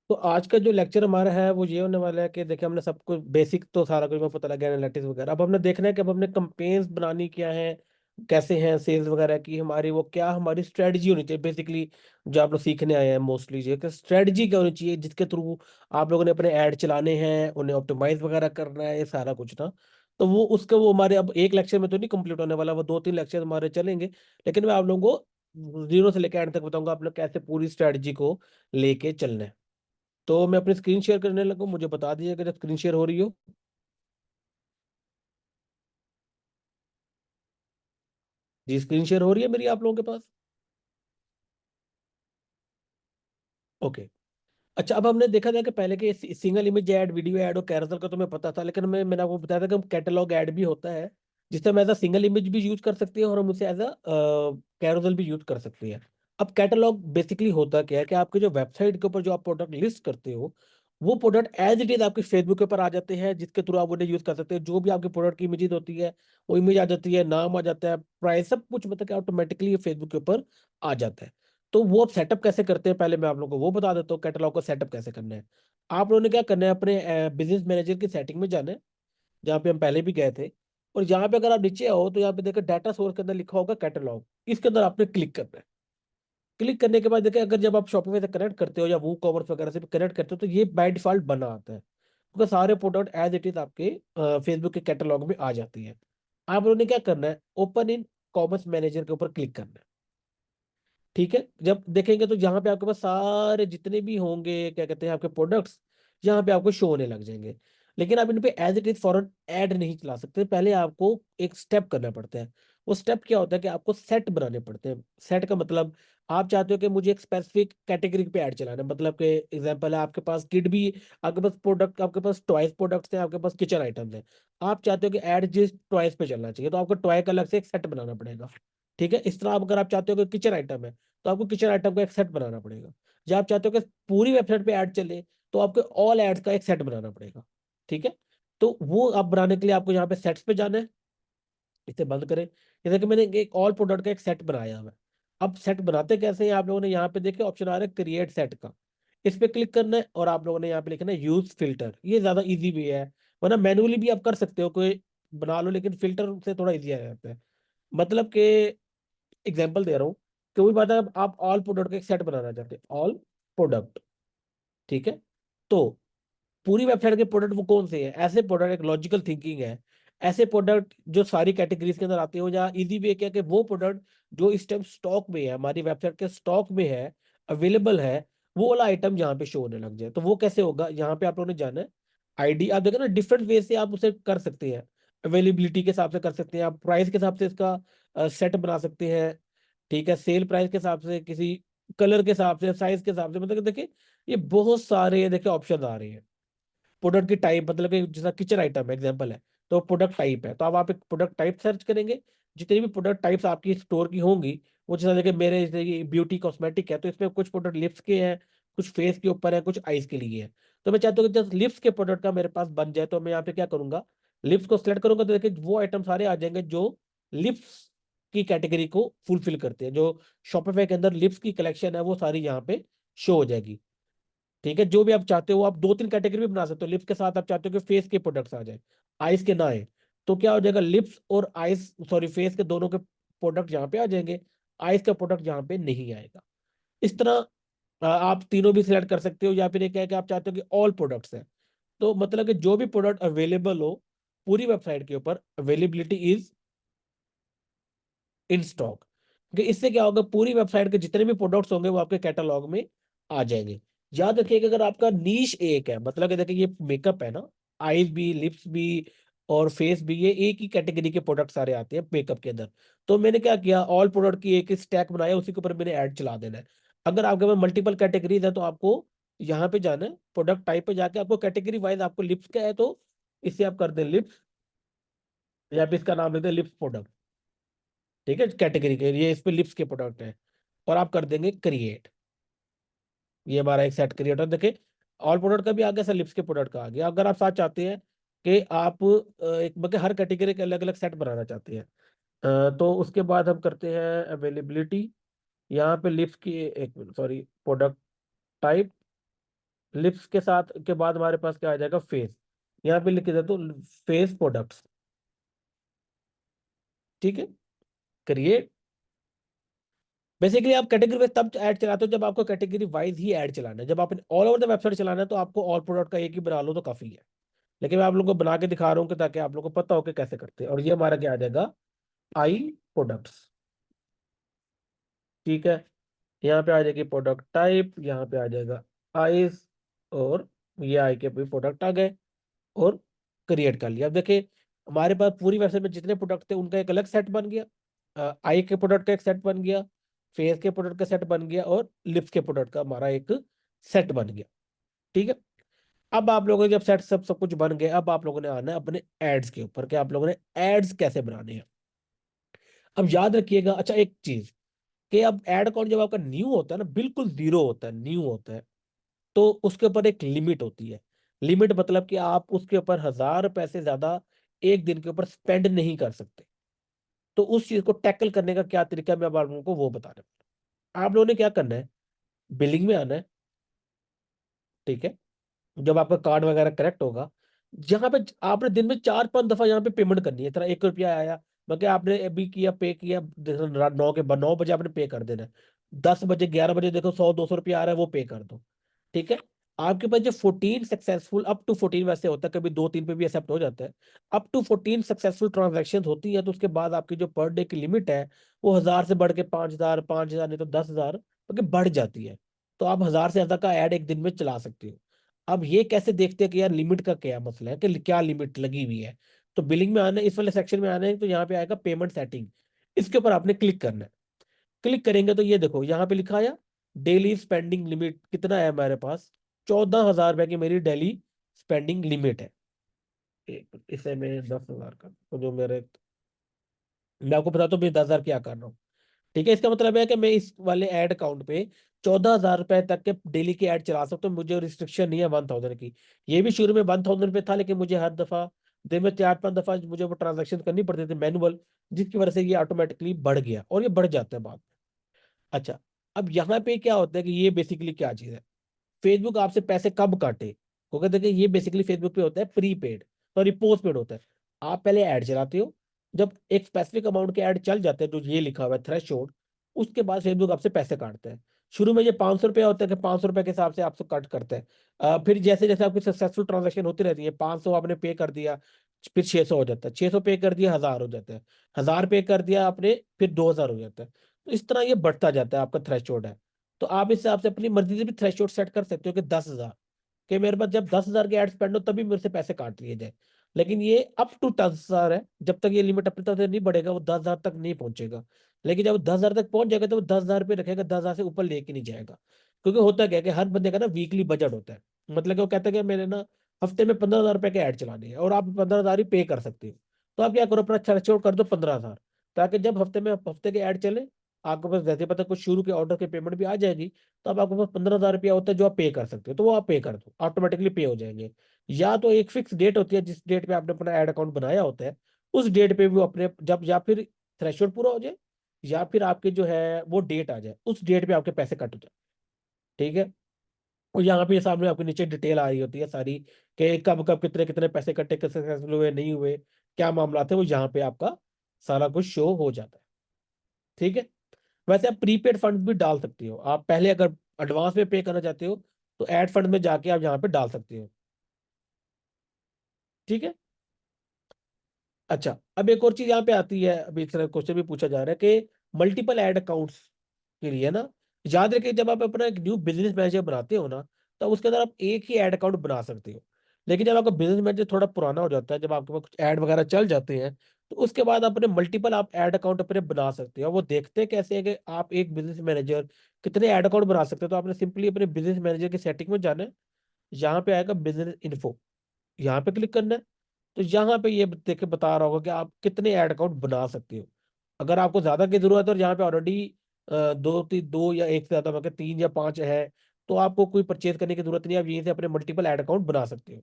तो आज का जो लेक्चर हमारा है वो ये होने वाला है कि देखिए हमने सब कुछ बेसिक तो सारा कुछ हमें पता लग गया, एनालिटिक्स वगैरह। अब हमने देखना है कि अब हमने कंपेन्स बनानी क्या है, कैसे हैं सेल्स वगैरह की हमारी, वो क्या हमारी स्ट्रेटजी होनी चाहिए बेसिकली। जो आप लोग सीखने आए हैं मोस्टली ये कि स्ट्रेटजी क्या होनी चाहिए जिसके थ्रू आप लोगों ने अपने ऐड चलाने हैं, उन्हें ऑप्टिमाइज वगैरह करना है, ये सारा कुछ ना। तो वो उसके वो हमारे अब एक लेक्चर में तो नहीं कंप्लीट होने वाला, वो 2-3 लेक्चर हमारे चलेंगे। लेकिन मैं आप लोगों को जीरो से लेकर एंड तक बताऊंगा आप लोग कैसे पूरी स्ट्रेटजी को लेके चलना है। तो मैं अपनी स्क्रीन शेयर करने लगा, मुझे बता दीजिएगा जब स्क्रीन शेयर हो रही हो। जी स्क्रीन शेयर हो रही है मेरी आप लोगों के पास? ओके। अच्छा, अब हमने देखा था कि पहले के single image add, video add और कैरोसेल का तो मैं पता था, लेकिन मैंने आपको बताया था कि कैटलॉग ऐड भी होता है जिससे हम एज अ सिंगल इमेज भी यूज कर सकते हैं और हम उसे एज अ कैरोसेल भी यूज कर सकते हैं। अब कैटलॉग बेसिकली होता क्या है कि आपके जो वेबसाइट के ऊपर जो आप प्रोडक्ट लिस्ट करते हो, वो प्रोडक्ट एज इट इज आपके फेसबुक के ऊपर आ जाते हैं, जिसके थ्रू आप उन्हें यूज कर सकते हैं। जो भी आपके प्रोडक्ट की इमेजेस होती है वो इमेज आ जाती है, नाम आ जाता है, प्राइस, सब कुछ मतलब कि ऑटोमेटिकली फेसबुक के ऊपर आ जाता है। तो वो आप सेटअप कैसे करते हैं पहले मैं आप लोगों को वो बता देता हूँ, कैटलॉग को सेटअप कैसे करना है। आप लोगों ने क्या करना है, अपने बिजनेस मैनेजर की सेटिंग में जाना है, जहाँ पे हम पहले भी गए थे। और यहाँ पे अगर आप नीचे आओ तो यहाँ पे देखो डाटा सोर्स के अंदर लिखा होगा कैटलॉग, इसके अंदर आपने क्लिक करना है। क्लिक करने के बाद देखिए अगर जब आप शॉपिफाई से कनेक्ट करते हो या वो कॉमर्स वगैरह से कनेक्ट करते हो तो ये बाय डिफॉल्ट बना आता है, क्योंकि सारे प्रोडक्ट एज इट इज आपके फेसबुक के कैटलॉग में आ जाती है। आप लोगों ने क्या करना है, ओपन इन कॉमर्स मैनेजर के ऊपर क्लिक करना है। ठीक है, जब देखेंगे तो यहाँ पे आपके पास सारे जितने भी होंगे क्या कहते हैं आपके प्रोडक्ट्स, यहाँ पे आपको शो होने लग जाएंगे। लेकिन आप इन पे as it is foreign ad नहीं चला सकते, पहले आपको एक स्टेप करना पड़ता है। वो स्टेप क्या होता है कि आपको सेट बनाने पड़ते हैं। सेट का मतलब, आप चाहते हो कि मुझे एक स्पेसिफिक कैटेगरी पे ऐड चलाना है, मतलब कि एग्जांपल है आपके पास किड भी, आपके पास प्रोडक्ट, आपके पास टॉयज प्रोडक्ट्स हैं, आपके पास किचन आइटम्स हैं। आप चाहते हो कि ऐड जिस टॉयज पे चलना चाहिए तो आपको टॉय का अलग से एक सेट बनाना पड़ेगा। ठीक है, इस तरह अगर आप चाहते हो कि किचन आइटम है तो आपको किचन आइटम का एक सेट बनाना पड़ेगा। जब आप चाहते हो कि पूरी वेबसाइट पे ऐड चले तो आपको ऑल एड्स का एक सेट बनाना पड़ेगा। ठीक है, तो वो आप बनाने के लिए आपको यहाँ पे सेट्स पे जाना है। इसे बंद करें। जैसे कि मैंने एक ऑल प्रोडक्ट का एक सेट बनाया हुआ है। अब सेट बनाते कैसे हैं, आप लोगों ने यहाँ पे देखे ऑप्शन आ रहा है क्रिएट सेट का, इस पे क्लिक करना है और आप लोगों ने यहाँ पे लिखना है यूज फिल्टर। ये ज्यादा इजी वे है, वरना मैनुअली भी आप कर सकते हो, कोई बना लो, लेकिन फिल्टर से थोड़ा इजी आ जाता है। मतलब कि एग्जाम्पल दे रहा हूँ, कोई बात है आप ऑल प्रोडक्ट का एक सेट बनाना चाहते हैं, ऑल प्रोडक्ट। ठीक है, तो पूरी वेबसाइट के प्रोडक्ट वो कौन से हैं, ऐसे प्रोडक्ट, एक लॉजिकल थिंकिंग है, ऐसे प्रोडक्ट जो सारी कैटेगरीज के अंदर आते हो, जहाँ इजी वे क्या कि वो प्रोडक्ट जो इस टाइम स्टॉक में है, हमारी वेबसाइट के स्टॉक में है, अवेलेबल है, वो वाला आइटम यहाँ पे शो होने लग जाए। तो वो कैसे होगा, यहाँ पे आप लोगों ने जाना है आईडी। आप देखो ना डिफरेंट वे से आप उसे कर सकते हैं, अवेलेबिलिटी के हिसाब से कर सकते हैं, आप प्राइस के हिसाब से इसका सेट बना सकते हैं। ठीक है, सेल प्राइस के हिसाब से, किसी कलर के हिसाब से, साइज के हिसाब से, मतलब कि देखिए ये बहुत सारे देखिए ऑप्शन आ रहे हैं। प्रोडक्ट की टाइप, मतलब कि जैसा किचन आइटम एग्जांपल है तो प्रोडक्ट टाइप है, तो अब आप एक प्रोडक्ट टाइप सर्च करेंगे। जितनी भी प्रोडक्ट टाइप्स आपकी स्टोर की होंगी, वो जैसा देखिए मेरे जैसे ब्यूटी कॉस्मेटिक है तो इसमें कुछ प्रोडक्ट लिप्स के हैं, कुछ फेस के ऊपर है, कुछ आईज के लिए है। तो मैं चाहता हूँ कि जब लिप्स के प्रोडक्ट का मेरे पास बन जाए तो मैं यहाँ पे क्या करूंगा, लिप्स को सिलेक्ट करूंगा तो देखिए वो आइटम सारे आ जाएंगे जो लिप्स की कैटेगरी को फुलफिल करते हैं। जो शॉपिफाई के अंदर लिप्स की कलेक्शन है वो सारी यहाँ पे शो हो जाएगी। ठीक है, जो भी आप चाहते हो, आप 2-3 कैटेगरी भी बना सकते हो। लिप्स के साथ आप चाहते हो कि फेस के प्रोडक्ट्स आ जाए, आइस के ना आए, तो क्या हो जाएगा, लिप्स और आइस, सॉरी फेस के दोनों के प्रोडक्ट यहाँ पे आ जाएंगे, आइस का प्रोडक्ट यहाँ पे नहीं आएगा। इस तरह आप तीनों भी सिलेक्ट कर सकते हो, या फिर एक है कि आप चाहते हो कि ऑल प्रोडक्ट्स है, तो मतलब कि जो भी प्रोडक्ट अवेलेबल हो पूरी वेबसाइट के ऊपर, अवेलेबिलिटी इज इन स्टॉक, कि इससे क्या होगा, पूरी वेबसाइट के जितने भी प्रोडक्ट्स होंगे वो आपके कैटलॉग में आ जाएंगे। याद रखिए कि अगर आपका नीश एक है, मतलब कि देखिए ये मेकअप है ना, आईज भी, लिप्स भी और फेस भी, ये एक ही कैटेगरी के प्रोडक्ट सारे आते हैं मेकअप के अंदर। तो मैंने क्या किया, ऑल प्रोडक्ट की एक स्टैक बनाया, उसी के ऊपर मैंने ऐड चला देना है। अगर आपके पास मल्टीपल कैटेगरीज है तो आपको यहाँ पे जाना है, प्रोडक्ट टाइप पे जाके आपको कैटेगरी वाइज, आपको लिप्स का है तो इसे आप कर दें लिप्स, या फिर इसका नाम लेते हैं लिप्स प्रोडक्ट। ठीक है, कैटेगरी के ये इस पे लिप्स के प्रोडक्ट है, और आप कर देंगे क्रिएट। ये हमारा एक सेट क्रिएटर देखे, ऑल प्रोडक्ट का भी आ गया, सर लिप्स के प्रोडक्ट का आ गया। अगर आप साथ चाहते हैं कि आप एक मतलब हर कैटेगरी के अलग अलग सेट बनाना चाहते हैं, तो उसके बाद हम करते हैं अवेलेबिलिटी। यहाँ पे लिप्स की, एक minute sorry, product type, lips के साथ के बाद हमारे पास क्या आ जाएगा, फेस। यहाँ पे लिख के दे तो फेस प्रोडक्ट्स। ठीक है, क्रिएट। बेसिकली आप कैटेगरी वाइज तब ऐड चलाते हो जब आपको कैटेगरी वाइज ही ऐड चलाना है। जब आपने ऑल ओवर द वेबसाइट चलाना है तो आपको ऑल प्रोडक्ट का एक ही बना लो तो काफी है। लेकिन मैं आप लोगों को बना के दिखा रहा हूँ कि ताकि आप लोगों को पता हो कि कैसे करते हैं। और ये हमारा क्या आ जाएगा, आई प्रोडक्ट्स। ठीक है, यहाँ पे आ जाएगी प्रोडक्ट टाइप, यहाँ पे आ जाएगा आइज, और ये आई के भी प्रोडक्ट आ गए, और क्रिएट कर लिया। अब देखिए हमारे पास पूरी वेबसाइट में जितने प्रोडक्ट थे उनका एक अलग सेट बन गया। आई के प्रोडक्ट का एक सेट बन गया, फेस के प्रोडक्ट का सेट बन गया, और लिप्स के प्रोडक्ट का हमारा एक सेट बन गया। ठीक है, अब आप लोगों ने जब सेट सब कुछ बन गया, अब आप लोगों ने आना है अपने एड्स के ऊपर कि आप लोगों ने एड्स कैसे बनाने हैं। अब याद रखिएगा, अच्छा एक चीज, कि अब एड अकाउंट जब आपका न्यू होता है ना, बिल्कुल जीरो होता है, न्यू होता है, तो उसके ऊपर एक लिमिट होती है। लिमिट मतलब कि आप उसके ऊपर 1,000 रुपए से ज्यादा एक दिन के ऊपर स्पेंड नहीं कर सकते। तो उस चीज को टैकल करने का क्या तरीका है, मैं आप लोगों को वो बता रहा हूँ। आप लोगों ने क्या करना है, बिलिंग में आना है। ठीक है, जब आपका कार्ड वगैरह करेक्ट होगा, जहां पे आपने दिन में 4-5 दफा यहाँ पे पेमेंट करनी है। तरह 1 रुपया आया, मतलब आपने अभी किया, पे किया, 9 बजे आपने पे कर देना है। 10 बजे 11 बजे देखो 100-200 रुपया आ रहा है, वो पे कर दो। ठीक है, आपके पास जो 14 सक्सेसफुल, अप टू 14 वैसे होता है, कभी 2-3 पे भी एक्सेप्ट हो जाता है। अप टू 14 सक्सेसफुल ट्रांजेक्शन होती है, तो उसके बाद आपकी जो पर डे की लिमिट है वो 1,000 से बढ़ के 5,000, 5,000 नहीं तो 10,000 बढ़ जाती है। तो आप 1,000 से ज्यादा का ऐड एक दिन में चला सकते हो। अब ये कैसे देखते हैं कि यार लिमिट का क्या मसला है, कि क्या लिमिट लगी हुई है। तो बिलिंग में आना है, इस वाले सेक्शन में आना है, तो यहाँ पे आएगा पेमेंट सेटिंग। इसके ऊपर आपने क्लिक करना है। क्लिक करेंगे तो ये देखो यहाँ पे लिखा है डेली स्पेंडिंग लिमिट कितना है हमारे पास, 14,000 रुपए की मेरी डेली स्पेंडिंग लिमिट है। इसे मैं 10,000 का तो जो मेरे, मैं आपको बताता हूँ मैं 10,000 क्या कर रहा हूँ। ठीक है, इसका मतलब है कि मैं इस वाले एड अकाउंट पे 14,000 रुपए तक के डेली की एड चला सकता हूँ। मुझे रिस्ट्रिक्शन नहीं है 1,000 की। ये भी शुरू में 1,000 पे था, लेकिन मुझे हर दफा दिन में 4-5 दफा मुझे वो ट्रांजेक्शन करनी पड़ती थी मैनुअल, जिसकी वजह से ये ऑटोमेटिकली बढ़ गया, और ये बढ़ जाता है बाद में। अच्छा, अब यहाँ पे क्या होता है कि ये बेसिकली क्या चीज है, फेसबुक आपसे पैसे कब काटे, क्योंकि देखिए ये बेसिकली फेसबुक पे होता है प्रीपेड, सॉरी पोस्टपेड होता है। आप पहले ऐड चलाते हो, जब एक स्पेसिफिक अमाउंट के ऐड चल जाते हैं जो ये लिखा हुआ है थ्रेशोल्ड, उसके बाद फेसबुक आपसे पैसे काटते हैं। शुरू में ये 500 रुपया होता है कि 500 रुपए के हिसाब से आपसे कट करते हैं। फिर जैसे जैसे आपकी सक्सेसफुल ट्रांजेक्शन होती रहती है, 500 आपने पे कर दिया, फिर 600 हो जाता है, 600 पे कर दिया 1,000 हो जाता है, 1,000 पे कर दिया आपने, फिर 2,000 हो जाता है। तो इस तरह ये बढ़ता जाता है, आपका थ्रेशोल्ड है। तो आप इस हिसाब से अपनी मर्जी से भी थ्रेशोल्ड सेट कर सकते हो कि 10,000, कि मेरे पास जब 10,000 के एड स्पेंड हो तभी मेरे से पैसे काट लिए जाए। लेकिन ये अप टू 10,000 है, जब तक ये लिमिट अपने तक नहीं बढ़ेगा वो 10,000 तक नहीं पहुंचेगा। लेकिन जब वो 10,000 तक पहुंच जाएगा तो वो 10,000 पे रखेगा, 10,000 से ऊपर लेके नहीं जाएगा। क्योंकि होता क्या है कि हर बंदे का ना वीकली बजट होता है। मतलब कि वो कहता है कि मेरे ना हफ्ते में 15,000 रुपए के ऐड चलाने हैं, और आप 15,000 ही पे कर सकते हो। तो आप क्या करो, अपना थ्रेशोल्ड कर दो 15,000, ताकि जब हफ्ते के ऐड चले, आपके पास जैसे पता कुछ शुरू के ऑर्डर की पेमेंट भी आ जाएगी, तो अब आपके पास 15,000 रुपया होता है जो आप पे कर सकते हो, तो वो आप पे कर दो, ऑटोमेटिकली पे हो जाएंगे। या तो एक फिक्स डेट होती है जिस डेट पे आपने अपना ऐड अकाउंट बनाया होता है, उस डेट पे भी वो अपने जब, या फिर थ्रेशोल्ड पूरा हो जाए, या फिर आपके जो है वो डेट आ जाए, उस डेट पे आपके पैसे कट हो जाए। ठीक है, और यहाँ पे सामने आपके नीचे डिटेल आ रही होती है सारी, कि कब कब कितने कितने पैसे कटे, कितने सक्सेसफुल हुए नहीं हुए, क्या मामला थे, वो यहाँ पे आपका सारा कुछ शो हो जाता है। ठीक है, वैसे आप प्रीपेड फंड भी डाल सकते हो। आप पहले अगर एडवांस में पे करना चाहते हो तो ऐड फंड में जाके आप यहाँ पे डाल सकते हो। ठीक है, अच्छा अब एक और चीज यहाँ पे आती है, अभी इस तरह क्वेश्चन भी पूछा जा रहा है कि मल्टीपल ऐड अकाउंट्स के लिए ना, याद रखिए जब आप अपना एक न्यू बिजनेस मैनेजर बनाते हो ना, तो उसके अंदर आप एक ही ऐड अकाउंट बना सकते हो। लेकिन जब आपका बिजनेस मैनेजर थोड़ा पुराना हो जाता है, जब आपके पास कुछ ऐड वगैरह चल जाते हैं, तो उसके बाद अपने मल्टीपल आप ऐड अकाउंट अपने बना सकते हो। वो देखते हैं कैसे है कि आप एक बिजनेस मैनेजर कितने ऐड अकाउंट बना सकते हो। तो आपने सिंपली अपने बिजनेस मैनेजर की सेटिंग में जाना है, यहाँ पे आएगा बिजनेस इन्फो, यहाँ पे क्लिक करना है। तो यहाँ पे ये देख के बता रहा होगा कि आप कितने ऐड अकाउंट बना सकते हो। अगर आपको ज्यादा की जरूरत है और यहाँ पे ऑलरेडी दो या एक से ज्यादा मतलब 3 या 5 है, तो आपको कोई परचेज करने की जरूरत नहीं है, आप यहीं से अपने मल्टीपल ऐड अकाउंट बना सकते हो।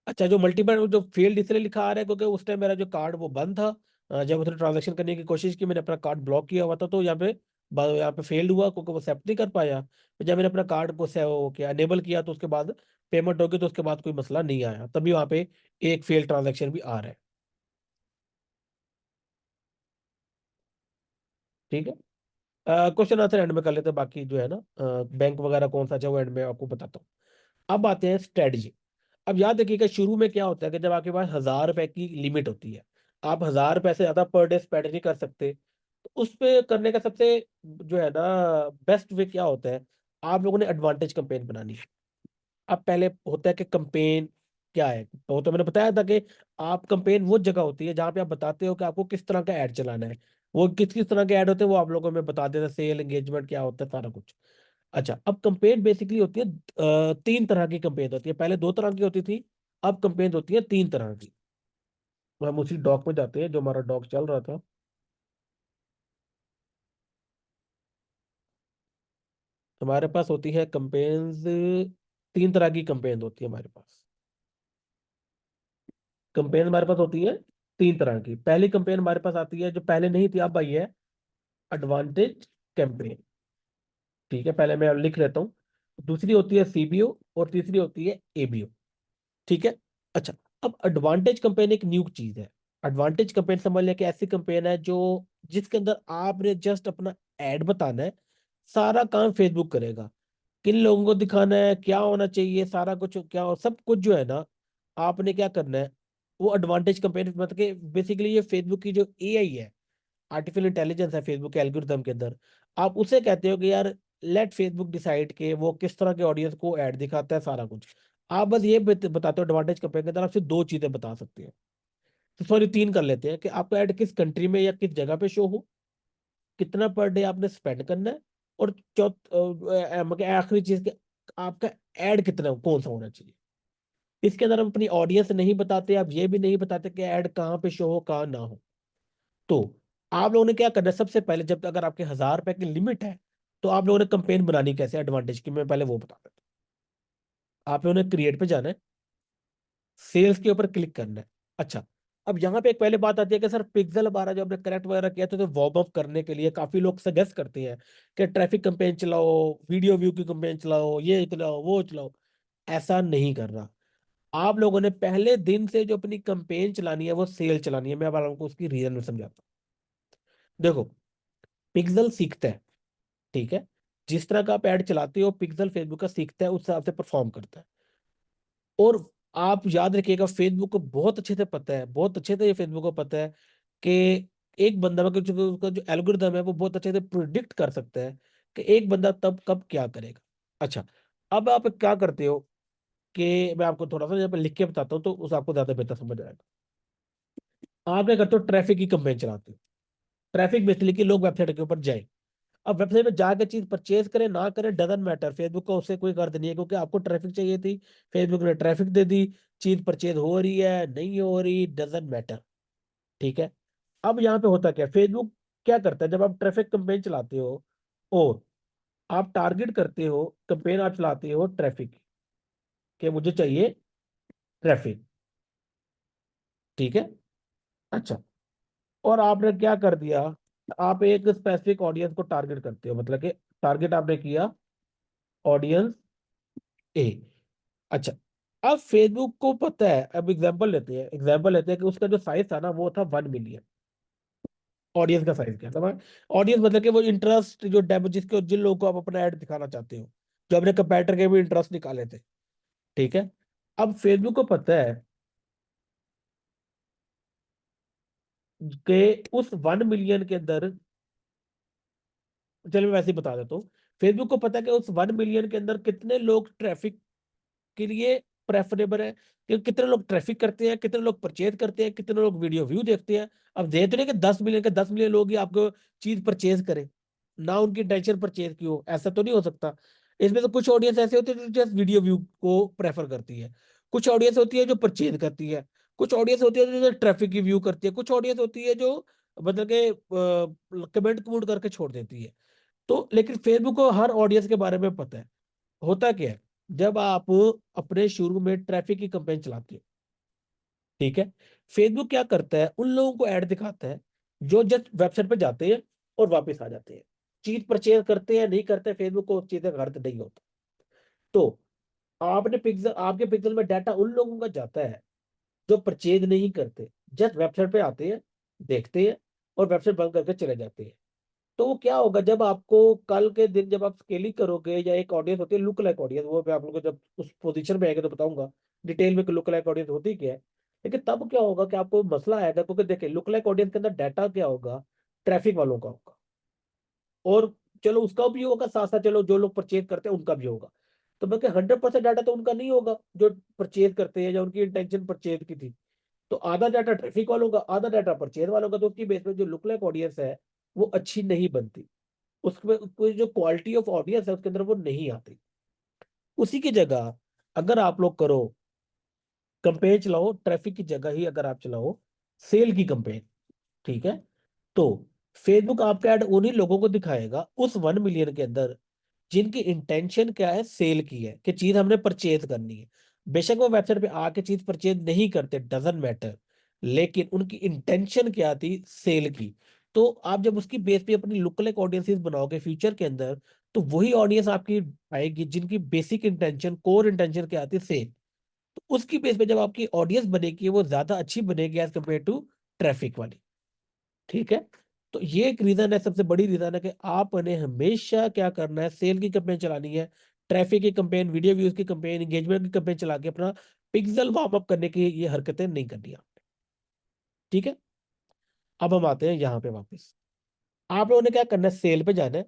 अच्छा, जो मल्टीपल जो फेल्ड इसलिए लिखा आ रहा है क्योंकि उस टाइम मेरा जो कार्ड वो बंद था। जब उसने ट्रांजेक्शन करने की कोशिश की, मैंने अपना कार्ड ब्लॉक किया हुआ था, तो यहाँ पे यहाँ पे फेल्ड हुआ क्योंकि वो एक्सेप्ट नहीं कर पाया। फिर जब मैंने अपना कार्ड को से वो किया एनेबल किया तो उसके बाद पेमेंट होगी, तो उसके बाद कोई मसला नहीं आया, तभी वहां पे एक फेल ट्रांजेक्शन भी आ रहा है। ठीक है, क्वेश्चन आंसर एंड में कर लेते हैं, बाकी जो है ना बैंक वगैरह कौन सा अच्छा वो एंड में आपको बताता हूँ। अब आते हैं स्ट्रेटजी। अब याद रखिएगा शुरू में क्या होता है कि जब आपके पास 1,000 रुपए की लिमिट होती है, आप 1,000 रुपए से ज्यादा पर डे स्पेंड नहीं कर सकते, तो उस पे करने का सबसे जो है ना बेस्ट वे क्या होता है, आप लोगों ने एडवांटेज कैंपेन बनानी है। अब पहले होता है कि कैंपेन क्या है, तो मैंने बताया था कि आप कैंपेन वो जगह होती है जहां पे आप बताते हो कि आपको किस तरह का ऐड चलाना है। वो किस किस तरह के ऐड होते हैं वो आप लोगों को मैं बता देता, सेल एंगेजमेंट क्या होता है सारा कुछ। अच्छा, अब कंपेन बेसिकली होती है 3 तरह की कंपेन होती है, पहले 2 तरह की होती थी, अब कंपेन होती है 3 तरह की। तो हम उसी डॉक में जाते हैं जो हमारा डॉक चल रहा था। हमारे पास होती है कंपेन्स, 3 तरह की कंपेन होती है हमारे पास। कंपेन हमारे पास होती है 3 तरह की। पहली कंपेन हमारे पास आती है जो पहले नहीं थी अब आई है, एडवांटेज कैंपेन। ठीक है, पहले मैं लिख लेता हूँ। दूसरी होती है सीबीओ और तीसरी होती है एबीओ। ठीक है। अच्छा, अब एडवांटेज कैंपेन एक न्यू चीज है। एडवांटेज कैंपेन समझ लें कि ऐसी कैंपेन है जो जिसके अंदर आपने जस्ट अपना एड बताना है, सारा काम फेसबुक करेगा। किन लोगों को दिखाना है, क्या होना चाहिए, सारा कुछ क्या सब कुछ जो है ना आपने क्या करना है, वो एडवांटेज कैंपेन मतलब कि बेसिकली ये फेसबुक की जो एआई है, आर्टिफिशियल इंटेलिजेंस है फेसबुक के एल्गोरिथम के अंदर, आप उसे कहते हो कि यार लेट फेसबुक डिसाइड के वो किस तरह के ऑडियंस को ऐड दिखाता है सारा कुछ। आप बस ये बताते हो एडवांटेज कंपेयर के अंदर, आप सिर्फ 2 चीजें बता सकते हैं। तो सॉरी 3 कर लेते हैं कि आपका ऐड किस कंट्री में या किस जगह पे शो हो, कितना पर डे आपने स्पेंड करना है, और मतलब आखिरी चीज के आपका ऐड कितना कौन सा होना चाहिए। इसके अंदर हम अपनी ऑडियंस नहीं बताते, आप ये भी नहीं बताते कि ऐड कहाँ पे शो हो कहाँ ना हो। तो आप लोगों ने क्या करना है, सबसे पहले जब अगर आपके 1,000 रुपए की लिमिट है, तो आप लोगों ने कंपेन बनानी कैसे एडवांटेज की, मैं पहले वो बता देता हूं। आप लोगों ने क्रिएट पे जाना है, सेल्स के ऊपर क्लिक करना है। अच्छा, अब यहाँ पे एक पहले बात आती है कि सर पिक्सल हमारा जो हमने करेक्ट वगैरह किया था, तो वार्म अप करने के लिए काफी लोग सजेस्ट करते हैं कि ट्रैफिक कंपेन चलाओ, वीडियो व्यू की कंपेन चलाओ, ये चलाओ वो चलाओ। ऐसा नहीं कर रहा। आप लोगों ने पहले दिन से जो अपनी कंपेन चलानी है वो सेल चलानी है। मैं अब आपको उसकी रीजन में समझाता हूँ। देखो, पिक्सल सीखता है, ठीक है, जिस तरह का आप ऐड चलाते हो पिक्सल फेसबुक का सीखता है, उस हिसाब से परफॉर्म करता है। और आप याद रखिएगा फेसबुक को बहुत अच्छे से पता है, बहुत अच्छे से ये फेसबुक को पता है कि एक बंदा में उसका जो एल्गोरिथम है वो बहुत अच्छे से प्रिडिक्ट कर सकता है कि एक बंदा तब कब क्या करेगा। अच्छा, अब आप क्या करते हो कि मैं आपको थोड़ा सा यहाँ पे लिख के बताता हूँ तो उस आपको ज्यादा बेहतर समझ आएगा। आप क्या करते हो, ट्रैफिक की कंपेन चलाते हो। ट्रैफिक बेसिकली कि लोग वेबसाइट के ऊपर जाए। अब वेबसाइट में जाकर चीज परचेज करें ना करें डजंट मैटर, फेसबुक का उससे कोई गर्द नहीं है, क्योंकि आपको ट्रैफिक चाहिए थी, फेसबुक ने ट्रैफिक दे दी, चीज परचेज हो रही है नहीं हो रही डजंट मैटर। ठीक है। अब यहाँ पे होता क्या, फेसबुक क्या करता है जब आप ट्रैफिक कंपेन चलाते हो और आप टारगेट करते हो, कंपेन आप चलाते हो ट्रैफिक के, मुझे चाहिए ट्रैफिक। ठीक है। अच्छा, और आपने क्या कर दिया, आप एक स्पेसिफिक ऑडियंस को टारगेट करते हो, मतलब कि टारगेट आपने किया ऑडियंस ए। अच्छा, अब फेसबुक को पता है, अब एग्जांपल लेते हैं कि उसका जो साइज था ना वो था 1 मिलियन। ऑडियंस का साइज क्या था, ऑडियंस मतलब कि वो इंटरेस्ट जो डेमो जिसके जिन लोगों को आप अपना ऐड दिखाना चाहते हो, जो अपने कंपेटिटर के भी इंटरेस्ट निकाले थे। ठीक है। अब फेसबुक को पता है कि उस 1 मिलियन के अंदर, चलो मैं वैसे ही बता देता हूँ, फेसबुक को पता है कि उस 1 मिलियन के अंदर कितने लोग ट्रैफिक के लिए प्रेफरेबल है, कि कितने लोग ट्रैफिक करते हैं, कितने लोग परचेज करते हैं, कितने लोग वीडियो व्यू देखते हैं। अब दे तो नहीं कि 10 मिलियन के 10 मिलियन लोग ही आपको चीज परचेज करें, ना उनकी इंटेंशन परचेज की हो, ऐसा तो नहीं हो सकता। इसमें तो कुछ ऑडियंस ऐसे होती है जो जस्ट वीडियो व्यू को प्रेफर करती है, कुछ ऑडियंस होती है जो परचेज करती है, कुछ ऑडियंस होती है जो ट्रैफिक की व्यू करती है, कुछ ऑडियंस होती है जो मतलब के कमेंट कमेंट करके छोड़ देती है। तो लेकिन फेसबुक को हर ऑडियंस के बारे में पता है। होता क्या है, जब आप अपने शुरू में ट्रैफिक की कंपेन चलाते हो, ठीक है, फेसबुक क्या करता है, उन लोगों को ऐड दिखाता है जो जस्ट वेबसाइट पे जाते हैं और वापस आ जाते हैं। चीज परचेज करते हैं नहीं करते, फेसबुक को उस चीज का गर्द नहीं होता। तो आपने पिक्सल, आपके पिक्सल में डाटा उन लोगों का जाता है जो परचेज नहीं करते, जस्ट वेबसाइट पे आते हैं, देखते हैं और वेबसाइट बंद करके चले जाते हैं। तो वो क्या होगा, जब आपको कल के दिन जब आप स्केलिंग करोगे, या एक ऑडियंस होती है लुक लाइक ऑडियंस, वो मैं आप लोगों को जब उस पोजीशन में आएगा तो बताऊंगा डिटेल में कि लुक लाइक ऑडियंस होती क्या है। लेकिन तब क्या होगा कि आपको मसला आएगा, क्योंकि देखिए लुक लाइक ऑडियंस के अंदर डाटा क्या होगा, ट्रैफिक वालों का होगा, और चलो उसका भी होगा, साथ साथ चलो जो लोग परचेज करते हैं उनका भी होगा। तो मैं 100% डाटा तो उनका नहीं होगा जो परचेज करते हैं, या उनकी इंटेंशन परचेज की थी। तो आधा डाटा ट्रैफिक वालों का, आधा डाटा परचेज वालों का, तो उसकी बेस पे जो लुक लाइक ऑडियंस है वो अच्छी नहीं बनती, उसमें कोई जो क्वालिटी ऑफ ऑडियंस है उसके अंदर वो नहीं आती। उसी की जगह अगर आप लोग करो, कंपेन चलाओ, ट्रैफिक की जगह ही अगर आप चलाओ सेल की कंपेन, ठीक है, तो फेसबुक आपका ऐड उन्हीं लोगों को दिखाएगा उस 1 मिलियन के अंदर जिनकी इंटेंशन क्या है, सेल की है, कि चीज हमने परचेज करनी है। बेशक वो वेबसाइट पे आके चीज परचेज नहीं करते, डजंट मैटर, लेकिन उनकी इंटेंशन क्या थी, सेल की। तो आप जब उसकी बेस पे अपनी लुक लाइक ऑडियंसेस बनाओगे फ्यूचर के अंदर, तो वही ऑडियंस आपकी आएगी जिनकी बेसिक इंटेंशन, कोर इंटेंशन क्या आती है, सेल। तो उसकी बेस पे जब आपकी ऑडियंस बनेगी वो ज्यादा अच्छी बनेगी एज कम्पेयर टू ट्रैफिक वाली, ठीक है। तो ये एक रीजन है, सबसे बड़ी रीजन है कि आपने हमेशा क्या करना है, सेल की कैंपेन चलानी है, ट्रैफिक की कैंपेन, वीडियो व्यूज की कैंपेन, एंगेजमेंट की कैंपेन चला के अपना पिक्सल वार्म अप करने की ये हरकतें नहीं करनी आपने, ठीक है। अब हम आते हैं यहाँ पे वापस, आप लोगों ने क्या करना है, सेल पे जाना है,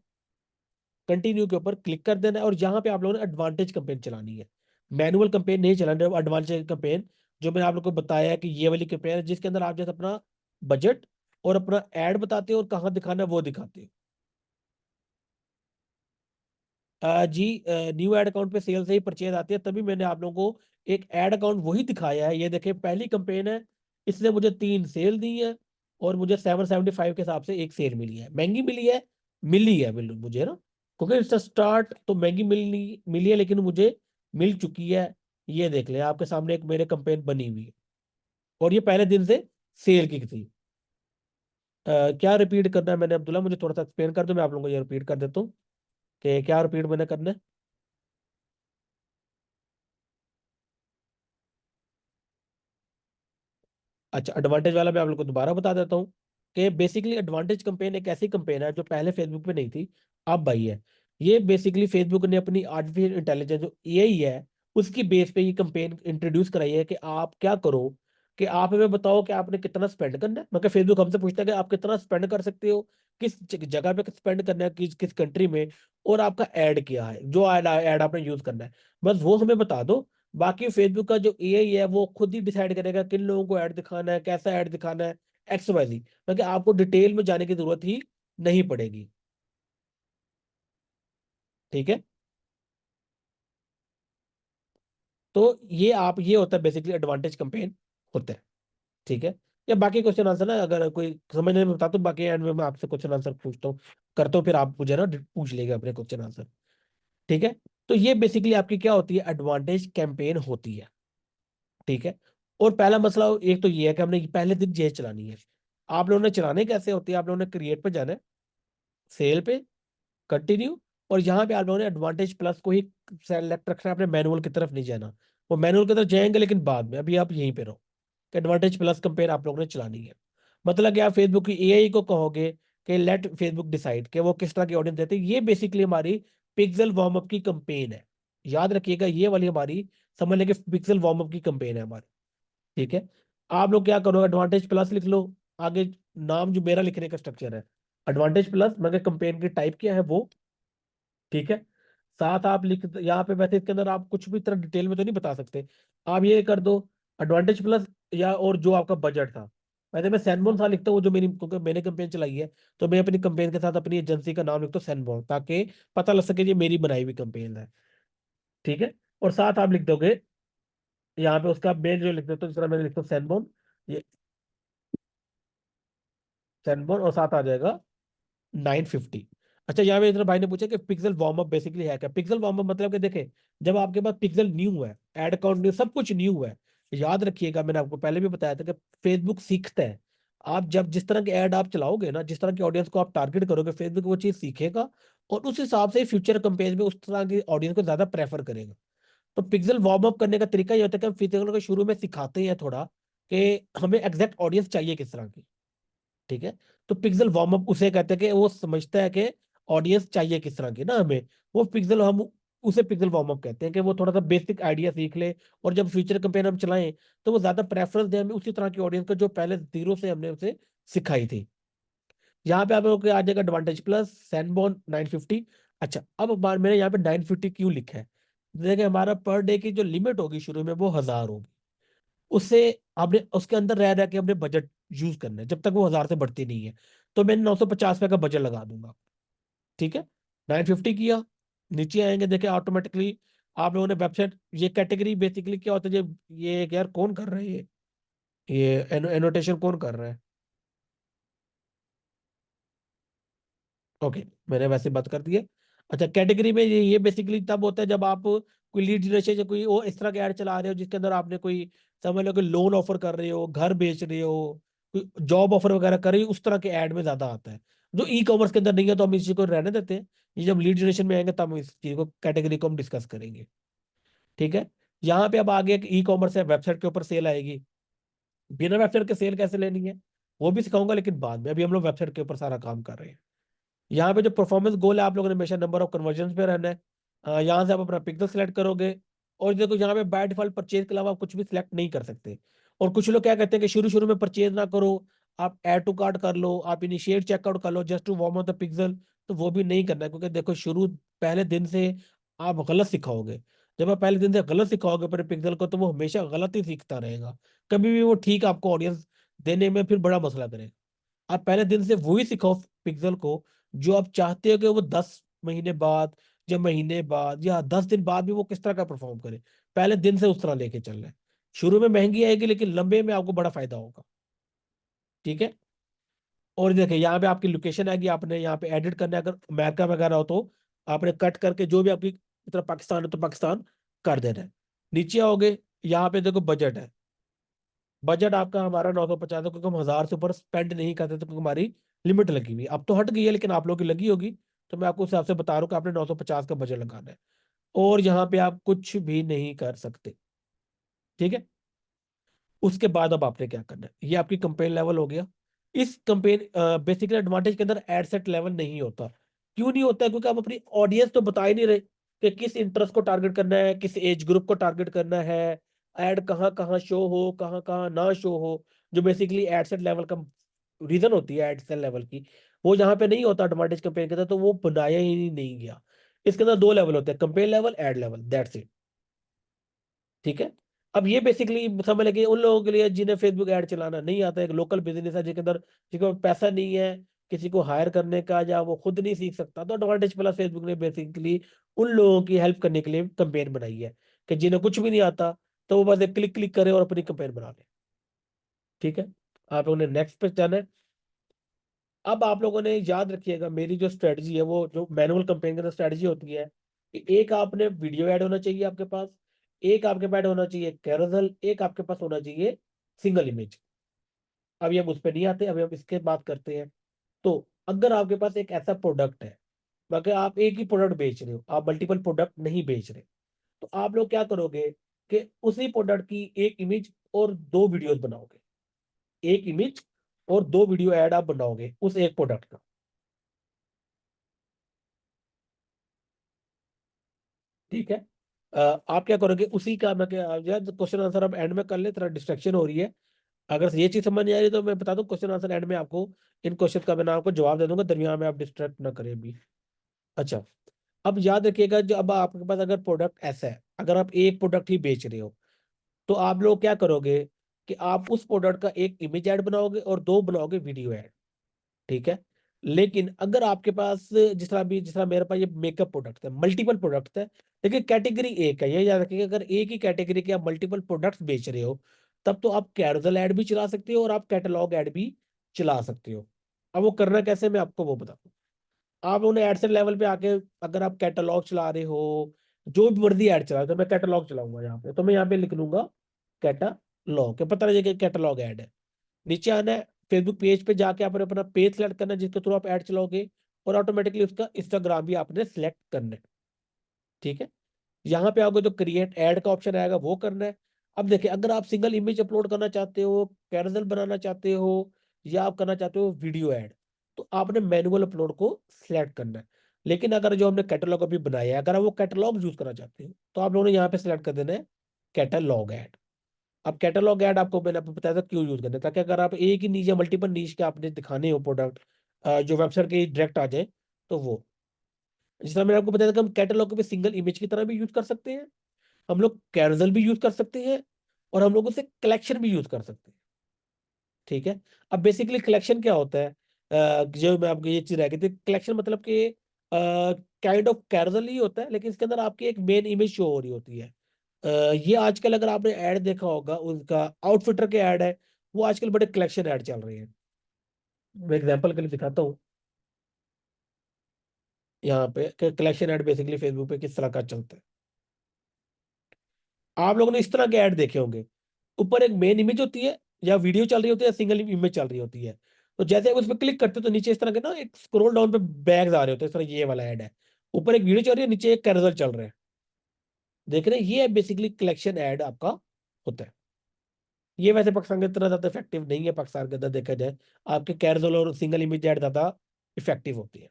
कंटिन्यू के ऊपर क्लिक कर देना है, और यहाँ पे आप लोगों ने एडवांटेज कैंपेन चलानी है, मैनुअल कैंपेन नहीं चलानी है, एडवांटेज कैंपेन जो मैंने आप लोग को बताया है कि ये वाली कैंपेन है जिसके अंदर आप जैसे अपना बजट और अपना एड बताते हो और कहाँ दिखाना है वो दिखाते हो। जी, न्यू एड अकाउंट पे सेल से ही परचेज आती है, तभी मैंने आप लोगों को एक एड अकाउंट वही दिखाया है। ये देखिए पहली कंपेन है, इसने मुझे 3 सेल दी है, और मुझे 775 के हिसाब से एक सेल मिली है, महंगी मिली है बिल्कुल मुझे ना, क्योंकि इसका स्टार्ट तो महंगी मिली मिली है, लेकिन मुझे मिल चुकी है। ये देख ले आपके सामने एक मेरे कंपेन बनी हुई है, और ये पहले दिन से सेल की थी। क्या रिपीट करना है मैंने अब्दुल्ला, मुझे थोड़ा सा एक्सप्लेन कर दो, मैं आप लोगों को ये रिपीट कर देता हूँ कि क्या रिपीट मैंने करना है। अच्छा, एडवांटेज वाला मैं आप लोग को दोबारा बता देता हूँ कि बेसिकली एडवांटेज कंपेन एक ऐसी कंपेन है जो पहले फेसबुक पे नहीं थी, अब आई है। ये बेसिकली फेसबुक ने अपनी आर्टिफिशियल इंटेलिजेंस जो एआई है उसकी बेस पे ये कंपेन इंट्रोड्यूस कराई है कि आप क्या करो, कि आप हमें बताओ कि आपने कितना स्पेंड करना है, मतलब फेसबुक हमसे पूछता है कि आप कितना स्पेंड कर सकते हो, किस जगह पे स्पेंड करना है, किस किस कंट्री में, और आपका ऐड क्या है, जो ऐड आपने यूज करना है, बस वो हमें बता दो। बाकी फेसबुक का जो एआई है वो खुद ही डिसाइड करेगा किन लोगों को ऐड दिखाना है, कैसा ऐड दिखाना है, एक्स वाई जी, क्योंकि आपको डिटेल में जाने की जरूरत ही नहीं पड़ेगी, ठीक है। तो ये होता है बेसिकली एडवांटेज कैंपेन होता है, ठीक है। या बाकी क्वेश्चन आंसर ना अगर कोई समझने में बता तो बाकी एंड में मैं आपसे क्वेश्चन आंसर पूछता हूँ, करता हूँ, फिर आप मुझे ना पूछ लेगा अपने क्वेश्चन आंसर, ठीक है। तो ये बेसिकली आपकी क्या होती है, एडवांटेज कैंपेन होती है, ठीक है। और पहला मसला एक तो ये है कि हमने पहले दिन जेल चलानी है। आप लोगों ने चलाने कैसे होती है, आप लोगों ने क्रिएट पे जाना है, सेल पे, कंटिन्यू, और यहाँ पे आप लोगों ने एडवांटेज प्लस को ही सेलेक्ट रखना है, अपने मैनुअल की तरफ नहीं जाना। वो मैनुअल की तरफ जाएंगे लेकिन बाद में, अभी आप यहीं पे रहो, कि एडवांटेज प्लस कंपेयर आप लोगों ने चलानी है। मतलब कि आप फेसबुक की एआई को कहोगे कि लेट फेसबुक डिसाइड कि वो किस तरह की ऑडियंस देते हैं। ये बेसिकली हमारी पिक्सल वार्म अप की कंपेन है, याद रखिएगा, ये वाली हमारी समझ लें कि पिक्सल वार्म अप की कंपेन है हमारी, ठीक है। आप लोग क्या करो, एडवांटेज प्लस लिख लो, आगे नाम जो मेरा लिखने का स्ट्रक्चर है, एडवांटेज प्लस मगर कंपेन की टाइप क्या है वो, ठीक है। साथ आप लिख यहाँ पे, वैसे इसके अंदर आप कुछ भी तरह डिटेल में तो नहीं बता सकते, आप ये कर दो एडवांटेज प्लस, या और जो आपका बजट था। वैसे मैं सैनबॉन सा लिखता हूँ जो मेरी, क्योंकि मैंने कंपेन चलाई है, तो मैं अपनी कंपेन के साथ अपनी एजेंसी का नाम लिखता हूँ सैनबॉन, ताकि पता लग सके ये मेरी बनाई हुई कंपेन है, ठीक है। और साथ आप लिख दोगे यहाँ पे उसका मेन जो लिख देते हो, जिस तरह मैंने लिखता हूँ सैनबॉन, ये सैनबॉन, और साथ आ जाएगा 950। अच्छा, यहाँ पे इधर भाई ने पूछा कि पिक्सल वार्म अप बेसिकली है क्या। पिक्सल वार्म अप मतलब कि देखे, जब आपके पास पिक्सल न्यू है, एड अकाउंट न्यू, सब कुछ न्यू है, याद रखिएगा मैंने आपको पहले भी बताया था कि फेसबुक सीखता है, आप जब जिस तरह के ऐड आप चलाओगे ना, जिस तरह की ऑडियंस को आप टारगेट करोगे, फेसबुक वो चीज सीखेगा और उस हिसाब से फ्यूचर कैंपेन में उस तरह की ऑडियंस को ज्यादा प्रेफर करेगा। तो पिक्सल वार्म अप करने का तरीका ये होता है कि हम फिजिकल को शुरू में सिखाते हैं थोड़ा, कि हमें एग्जैक्ट ऑडियंस चाहिए किस तरह की। ठीक है। तो पिक्सल वार्म अप उसे कहते हैं कि वो समझता है कि ऑडियंस चाहिए किस तरह की ना हमें, वो पिक्सल हम उसे पिक्सल वार्म अप कहते हैं कि वो थोड़ा सा बेसिक आइडिया सीख ले, और जब फ्यूचर कैंपेन हम चलाएं तो वो ज्यादा प्रेफरेंस दे हमें उसी तरह की ऑडियंस को जो पहले जीरो से हमने उसे सिखाई थी। यहाँ पे आप लोगों को आ जाएगा एडवांटेज प्लस सैनबॉर्न 950। अच्छा, अब मैंने यहाँ पे 950 क्यों लिखा है? देखिए, हमारा पर डे की जो लिमिट होगी शुरू में वो 1000 होगी। उससे आपने उसके अंदर रह रह के अपने बजट यूज करना है जब तक वो 1000 से बढ़ती नहीं है। तो मैं 950 का बजट लगा दूंगा। ठीक है। 950 किया, नीचे आएंगे, देखे ऑटोमेटिकली आप लोगों ने वेबसाइट, ये कैटेगरी बेसिकली क्या होता है, ये यार कौन कर रहा है ये एनोटेशन कौन कर रहा है? ओके, मैंने वैसे बात कर दी है। अच्छा, कैटेगरी में ये बेसिकली तब होता है जब आप कोई लीड जनरेशन या कोई वो इस तरह के ऐड चला रहे हो जिसके अंदर आपने कोई, समझ लो कि लोन ऑफर कर रहे हो, घर बेच रहे हो, कोई जॉब ऑफर वगैरह कर रहे हो, उस तरह के ऐड में ज्यादा आता है। जो ई कॉमर्स के अंदर नहीं है तो हम इस चीज को रहने देते हैं। ये जब लीड जनरेशन में आएंगे तब हम इस चीज को, कैटेगरी को हम डिस्कस करेंगे। ठीक है। यहाँ पे अब आगे एक ई कॉमर्स है, वेबसाइट के ऊपर सेल आएगी। बिना वेबसाइट के सेल कैसे लेनी है वो भी सिखाऊंगा, लेकिन बाद में, अभी हम लोग वेबसाइट के ऊपर सारा काम कर रहे हैं। यहाँ पे जो परफॉर्मेंस गोल है, आप लोगों ने हमेशा नंबर ऑफ कन्वर्जन पे रहना है। यहाँ से आप अपना पिक्सल सेलेक्ट करोगे, और देखो यहाँ पे बाय डिफॉल्ट परचेज के अलावा आप कुछ भी सिलेक्ट नहीं कर सकते। और कुछ लोग क्या कहते हैं कि शुरू शुरू में परचेज ना करो, आप ऐड टू कार्ट कर लो, आप इनिशिएट चेकआउट कर लो just to warm up the pixel. तो वो भी नहीं करना है, क्योंकि देखो शुरू पहले दिन से आप गलत सिखाओगे। जब आप पहले दिन से गलत सिखाओगे अपने पिक्सल को, तो वो हमेशा गलत ही सीखता रहेगा। कभी भी वो ठीक आपको ऑडियंस देने में फिर बड़ा मसला करेगा। आप पहले दिन से वही सिखाओ पिक्सल को जो आप चाहते हो कि वो 10 महीने बाद या महीने बाद या 10 दिन बाद भी वो किस तरह का परफॉर्म करे। पहले दिन से उस तरह लेके चल रहे हैं। शुरू में महंगी आएगी लेकिन लंबे में आपको बड़ा फायदा होगा। ठीक है। और देखिए, यहाँ पे आपकी लोकेशन आएगी, आपने यहाँ पे एडिट करना है, अगर अमेरिका वगैरह हो तो आपने कट करके जो भी आपकी तरफ पाकिस्तान है तो पाकिस्तान कर देना है। नीचे आओगे, यहाँ पे देखो बजट है। बजट आपका हमारा 950 है, क्योंकि हम 1000 से ऊपर स्पेंड नहीं करते, तो क्योंकि हमारी लिमिट लगी हुई है। अब तो हट गई है लेकिन आप लोगों की लगी होगी। तो मैं आपको उस हिसाब से बता रहा हूँ कि आपने 950 का बजट लगाना है। और यहाँ पे आप कुछ भी नहीं कर सकते। ठीक है। उसके बाद अब आपने क्या करना है, ये आपकी कंपेन लेवल हो गया। इस कंपेन बेसिकली एडवांटेज के अंदर एड सेट लेवल नहीं होता। क्यों नहीं होता है? क्योंकि आप अपनी ऑडियंस तो बता ही नहीं रहे कि किस इंटरेस्ट को टारगेट करना है, किस एज ग्रुप को टारगेट करना है, एड कहाँ कहाँ शो हो, कहाँ कहाँ ना शो हो। जो बेसिकली एड सेट लेवल का रीजन होती है एड सेट लेवल की, वो यहाँ पे नहीं होता एडवांटेज कंपेन के अंदर, तो वो बनाया ही नहीं गया। इसके अंदर दो लेवल होते हैं, campaign level, ad level, that's it. ठीक है। अब ये बेसिकली समझ लगे उन लोगों के लिए जिन्हें फेसबुक ऐड चलाना नहीं आता, एक लोकल बिजनेस है जिसके अंदर जिसको पैसा नहीं है किसी को हायर करने का, या वो खुद नहीं सीख सकता, तो एडवांटेज प्लस फेसबुक ने बेसिकली उन लोगों की हेल्प करने के लिए कंपेन बनाई है, कि जिन्हें कुछ भी नहीं आता तो वो बस एक क्लिक क्लिक करे और अपनी कंपेन बना ले। ठीक है। आप लोगों ने नेक्स्ट पे जाना है। अब आप लोगों ने याद रखिएगा, मेरी जो स्ट्रेटजी है वो जो मैनुअल कंपेन के अंदर स्ट्रेटजी होती है कि एक आपने वीडियो ऐड होना चाहिए आपके पास, एक आपके पास होना चाहिए कैरोसेल, एक आपके पास होना चाहिए सिंगल इमेज। अभी हम उस पर नहीं आते, अभी हम इसके बात करते हैं। तो अगर आपके पास एक ऐसा प्रोडक्ट है, मगर आप एक ही प्रोडक्ट बेच रहे हो, आप मल्टीपल प्रोडक्ट नहीं बेच रहे, तो आप लोग क्या करोगे कि उसी प्रोडक्ट की एक इमेज और दो वीडियोस बनाओगे। एक इमेज और दो वीडियो ऐड आप बनाओगे उस एक प्रोडक्ट का। ठीक है। आप क्या करोगे उसी का, मैं क्या यार क्वेश्चन आंसर अब एंड में कर ले, थोड़ा डिस्ट्रक्शन हो रही है। अगर ये चीज समझ नहीं आ रही तो मैं बता दूं, क्वेश्चन आंसर एंड में आपको इन क्वेश्चन का मैं आपको जवाब दे दूंगा, दरमियान में आप डिस्ट्रैक्ट ना करें अभी। अच्छा, अब याद रखिएगा, जो अब आपके पास अगर प्रोडक्ट ऐसा है, अगर आप एक प्रोडक्ट ही बेच रहे हो, तो आप लोग क्या करोगे कि आप उस प्रोडक्ट का एक इमेज ऐड बनाओगे और दो बनाओगे वीडियो ऐड। ठीक है। लेकिन अगर आपके पास जिस तरह मेरे पास ये मेकअप प्रोडक्ट है, मल्टीपल प्रोडक्ट है, लेकिन कैटेगरी एक है, ये याद रखिएगा, अगर एक ही कैटेगरी के आप मल्टीपल प्रोडक्ट्स बेच रहे हो, तब तो आप कैरोसेल ऐड भी चला सकते हो और आप कैटलॉग ऐड भी चला सकते हो। अब वो करना कैसे, मैं आपको वो बताता हूँ। आप उन्हें एडसेट लेवल पे आके, अगर आप कैटलॉग चला रहे हो, जो भी मर्जी ऐड चला रहे हो, तो मैं कैटलॉग चलाऊंगा यहाँ पे, तो मैं यहाँ पे लिख लूंगा कैटालॉग, के पता लगे कि कैटलॉग ऐड है। नीचे आना है, फेसबुक पेज पे जाके आपने अपना पेज सेलेक्ट करना है जिसके थ्रू आप ऐड चलाओगे, और ऑटोमेटिकली उसका इंस्टाग्राम भी आपने सेलेक्ट करना है। ठीक है, यहाँ पे आपको जो क्रिएट ऐड का ऑप्शन आएगा वो करना है। अब देखिए, अगर आप सिंगल इमेज अपलोड करना चाहते हो, कैरोसेल बनाना चाहते हो, या आप करना चाहते हो वीडियो ऐड, तो आपने मैनुअल अपलोड को सिलेक्ट करना है। लेकिन अगर जो हमने कैटलॉग अभी बनाया है, अगर आप वो कैटलॉग यूज करना चाहते हो, तो आप लोगों ने यहाँ पे सिलेक्ट कर देना है कैटलॉग ऐड। अब कैटलॉग ऐड आपको मैंने आपको बताया था क्यों यूज करना है, ताकि अगर आप एक ही नीच या मल्टीपल नीच के आपने दिखाने हो प्रोडक्ट जो वेबसाइट के डायरेक्ट आ जाए, तो वो, जिस तरह मैंने आपको बताया था कि हम कैटलॉग को भी सिंगल इमेज की तरह भी यूज कर सकते हैं, हम लोग कैरोसेल भी यूज कर सकते हैं, और हम लोग उसे कलेक्शन भी यूज कर सकते हैं। ठीक है, अब बेसिकली कलेक्शन क्या होता है, जो मैं आपको ये चीज रह गई थी, कलेक्शन मतलब कि काइंड ऑफ कैरोसेल ही होता है, लेकिन इसके अंदर आपकी एक मेन इमेज शो हो रही होती है। ये आजकल अगर आपने ऐड देखा होगा, उनका आउटफिटर के ऐड है, वो आजकल बड़े कलेक्शन ऐड चल रहे हैं। मैं एग्जांपल के लिए दिखाता हूँ यहाँ पे, कलेक्शन ऐड बेसिकली फेसबुक पे किस तरह का चलता है। आप लोगों ने इस तरह के ऐड देखे होंगे, ऊपर एक मेन इमेज होती है, या वीडियो चल रही होती है, या सिंगल इमेज चल रही होती है। तो जैसे आप उस पर क्लिक करते हो तो नीचे इस तरह के ना एक स्क्रॉल डाउन पे बैग्स आ रहे होते हैं, इस तरह ये वाला ऐड है, ऊपर एक वीडियो चल रही है, नीचे एक कैरोसेल चल रहा है। देख रहे हैं, ये बेसिकली कलेक्शन ऐड आपका होता है। ये वैसे पाकिस्तान के इतना ज्यादा इफेक्टिव नहीं है, पाकिस्तान के अंदर देखा जाए आपके कैरोसेल और सिंगल इमेज ऐड ज्यादा इफेक्टिव होती है।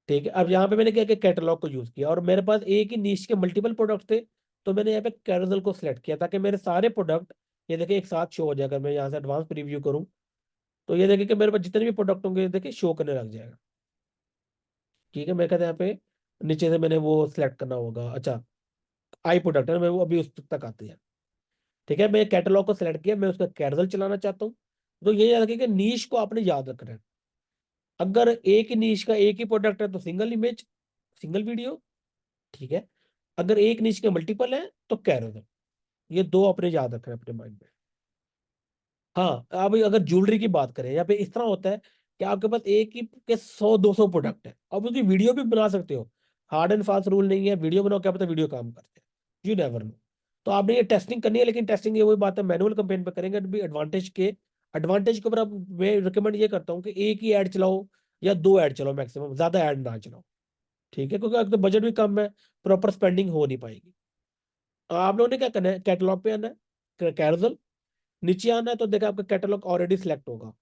ठीक है, अब यहाँ पे मैंने क्या किया, कैटलॉग को यूज किया, और मेरे पास एक ही नीश के मल्टीपल प्रोडक्ट थे, तो मैंने यहाँ पे कैरोसेल को सिलेक्ट किया ताकि मेरे सारे प्रोडक्ट ये देखिए एक साथ शो हो जाएगा। मैं यहाँ से एडवांस प्रीव्यू करूँ तो ये देखिए कि मेरे पास जितने भी प्रोडक्ट होंगे देखिए शो करने लग जाएगा। ठीक है, मैं कहते हैं यहाँ पे नीचे से मैंने वो सिलेक्ट करना होगा। अच्छा, आई प्रोडक्ट है, मैं वो अभी उस तक आती है। ठीक है, मैं कैटलॉग को सिलेक्ट किया, मैं उसका कैरोसेल चलाना चाहता हूँ। तो ये याद रखिए कि नीश को आपने याद रखना है। अगर एक ही नीश का एक ही प्रोडक्ट है तो सिंगल इमेज, सिंगल वीडियो। ठीक है, अगर एक नीच के मल्टीपल है तो कैरोसेल। ये दो अपने याद रखना है अपने माइंड में। हाँ, अब अगर ज्वेलरी की बात करें, यहाँ पे इस तरह होता है कि आपके पास एक ही के 100-200 प्रोडक्ट है, अब उसकी वीडियो भी बना सकते हो। हार्ड एंड फास्ट रूल नहीं है, वीडियो बनाओ, क्या पता वीडियो काम करते हैं, यू नेवर नो। तो आपने ये टेस्टिंग करनी है, लेकिन टेस्टिंग ये वही बात है, मैनुअल कैंपेन पे करेंगे भी एडवांटेज के ऊपर। अब मैं रिकमेंड ये करता हूँ कि एक ही ऐड चलाओ, या दो ऐड चलाओ मैक्सिमम, ज्यादा ऐड ना चलाओ। ठीक है, क्योंकि आपका बजट भी कम है, प्रॉपर स्पेंडिंग हो नहीं पाएगी। आप लोगों ने क्या करना है, कैटलॉग पे आना है, कैरोसेल, नीचे आना है, तो देखा आपका कैटलॉग ऑलरेडी सिलेक्ट होगा,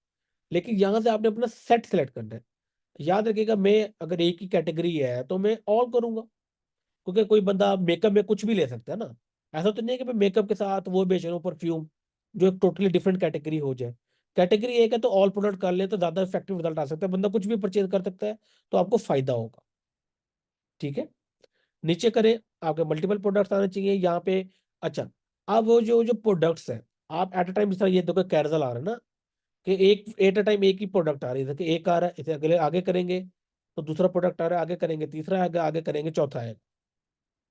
लेकिन यहां से आपने अपना सेट सिलेक्ट करना है। याद रखिएगा, मैं अगर एक ही कैटेगरी है तो मैं ऑल करूंगा, क्योंकि कोई बंदा मेकअप में कुछ भी ले सकता है ना। ऐसा तो नहीं है कि मैं मेकअप के साथ वो बेच रहा हूँ परफ्यूम, जो एक टोटली डिफरेंट कैटेगरी हो जाए। कैटेगरी एक है तो ऑल प्रोडक्ट कर ले तो ज्यादा इफेक्टिव रिजल्ट आ सकता है, बंदा कुछ भी परचेज कर सकता है, तो आपको फायदा होगा। ठीक है, नीचे करें, आपके मल्टीपल प्रोडक्ट्स आने चाहिए यहाँ पे। अच्छा, अब वो जो जो प्रोडक्ट्स हैं, आप एट अ टाइम, जिस तरह ये देखो कैरोसेल आ रहा है ना, कि एक एट अ टाइम एक ही प्रोडक्ट आ रही है, कि एक आ रहा है, इसे अगले आगे करेंगे तो दूसरा प्रोडक्ट आ रहा है, आगे करेंगे तीसरा, आगे आगे करेंगे चौथा आएगा,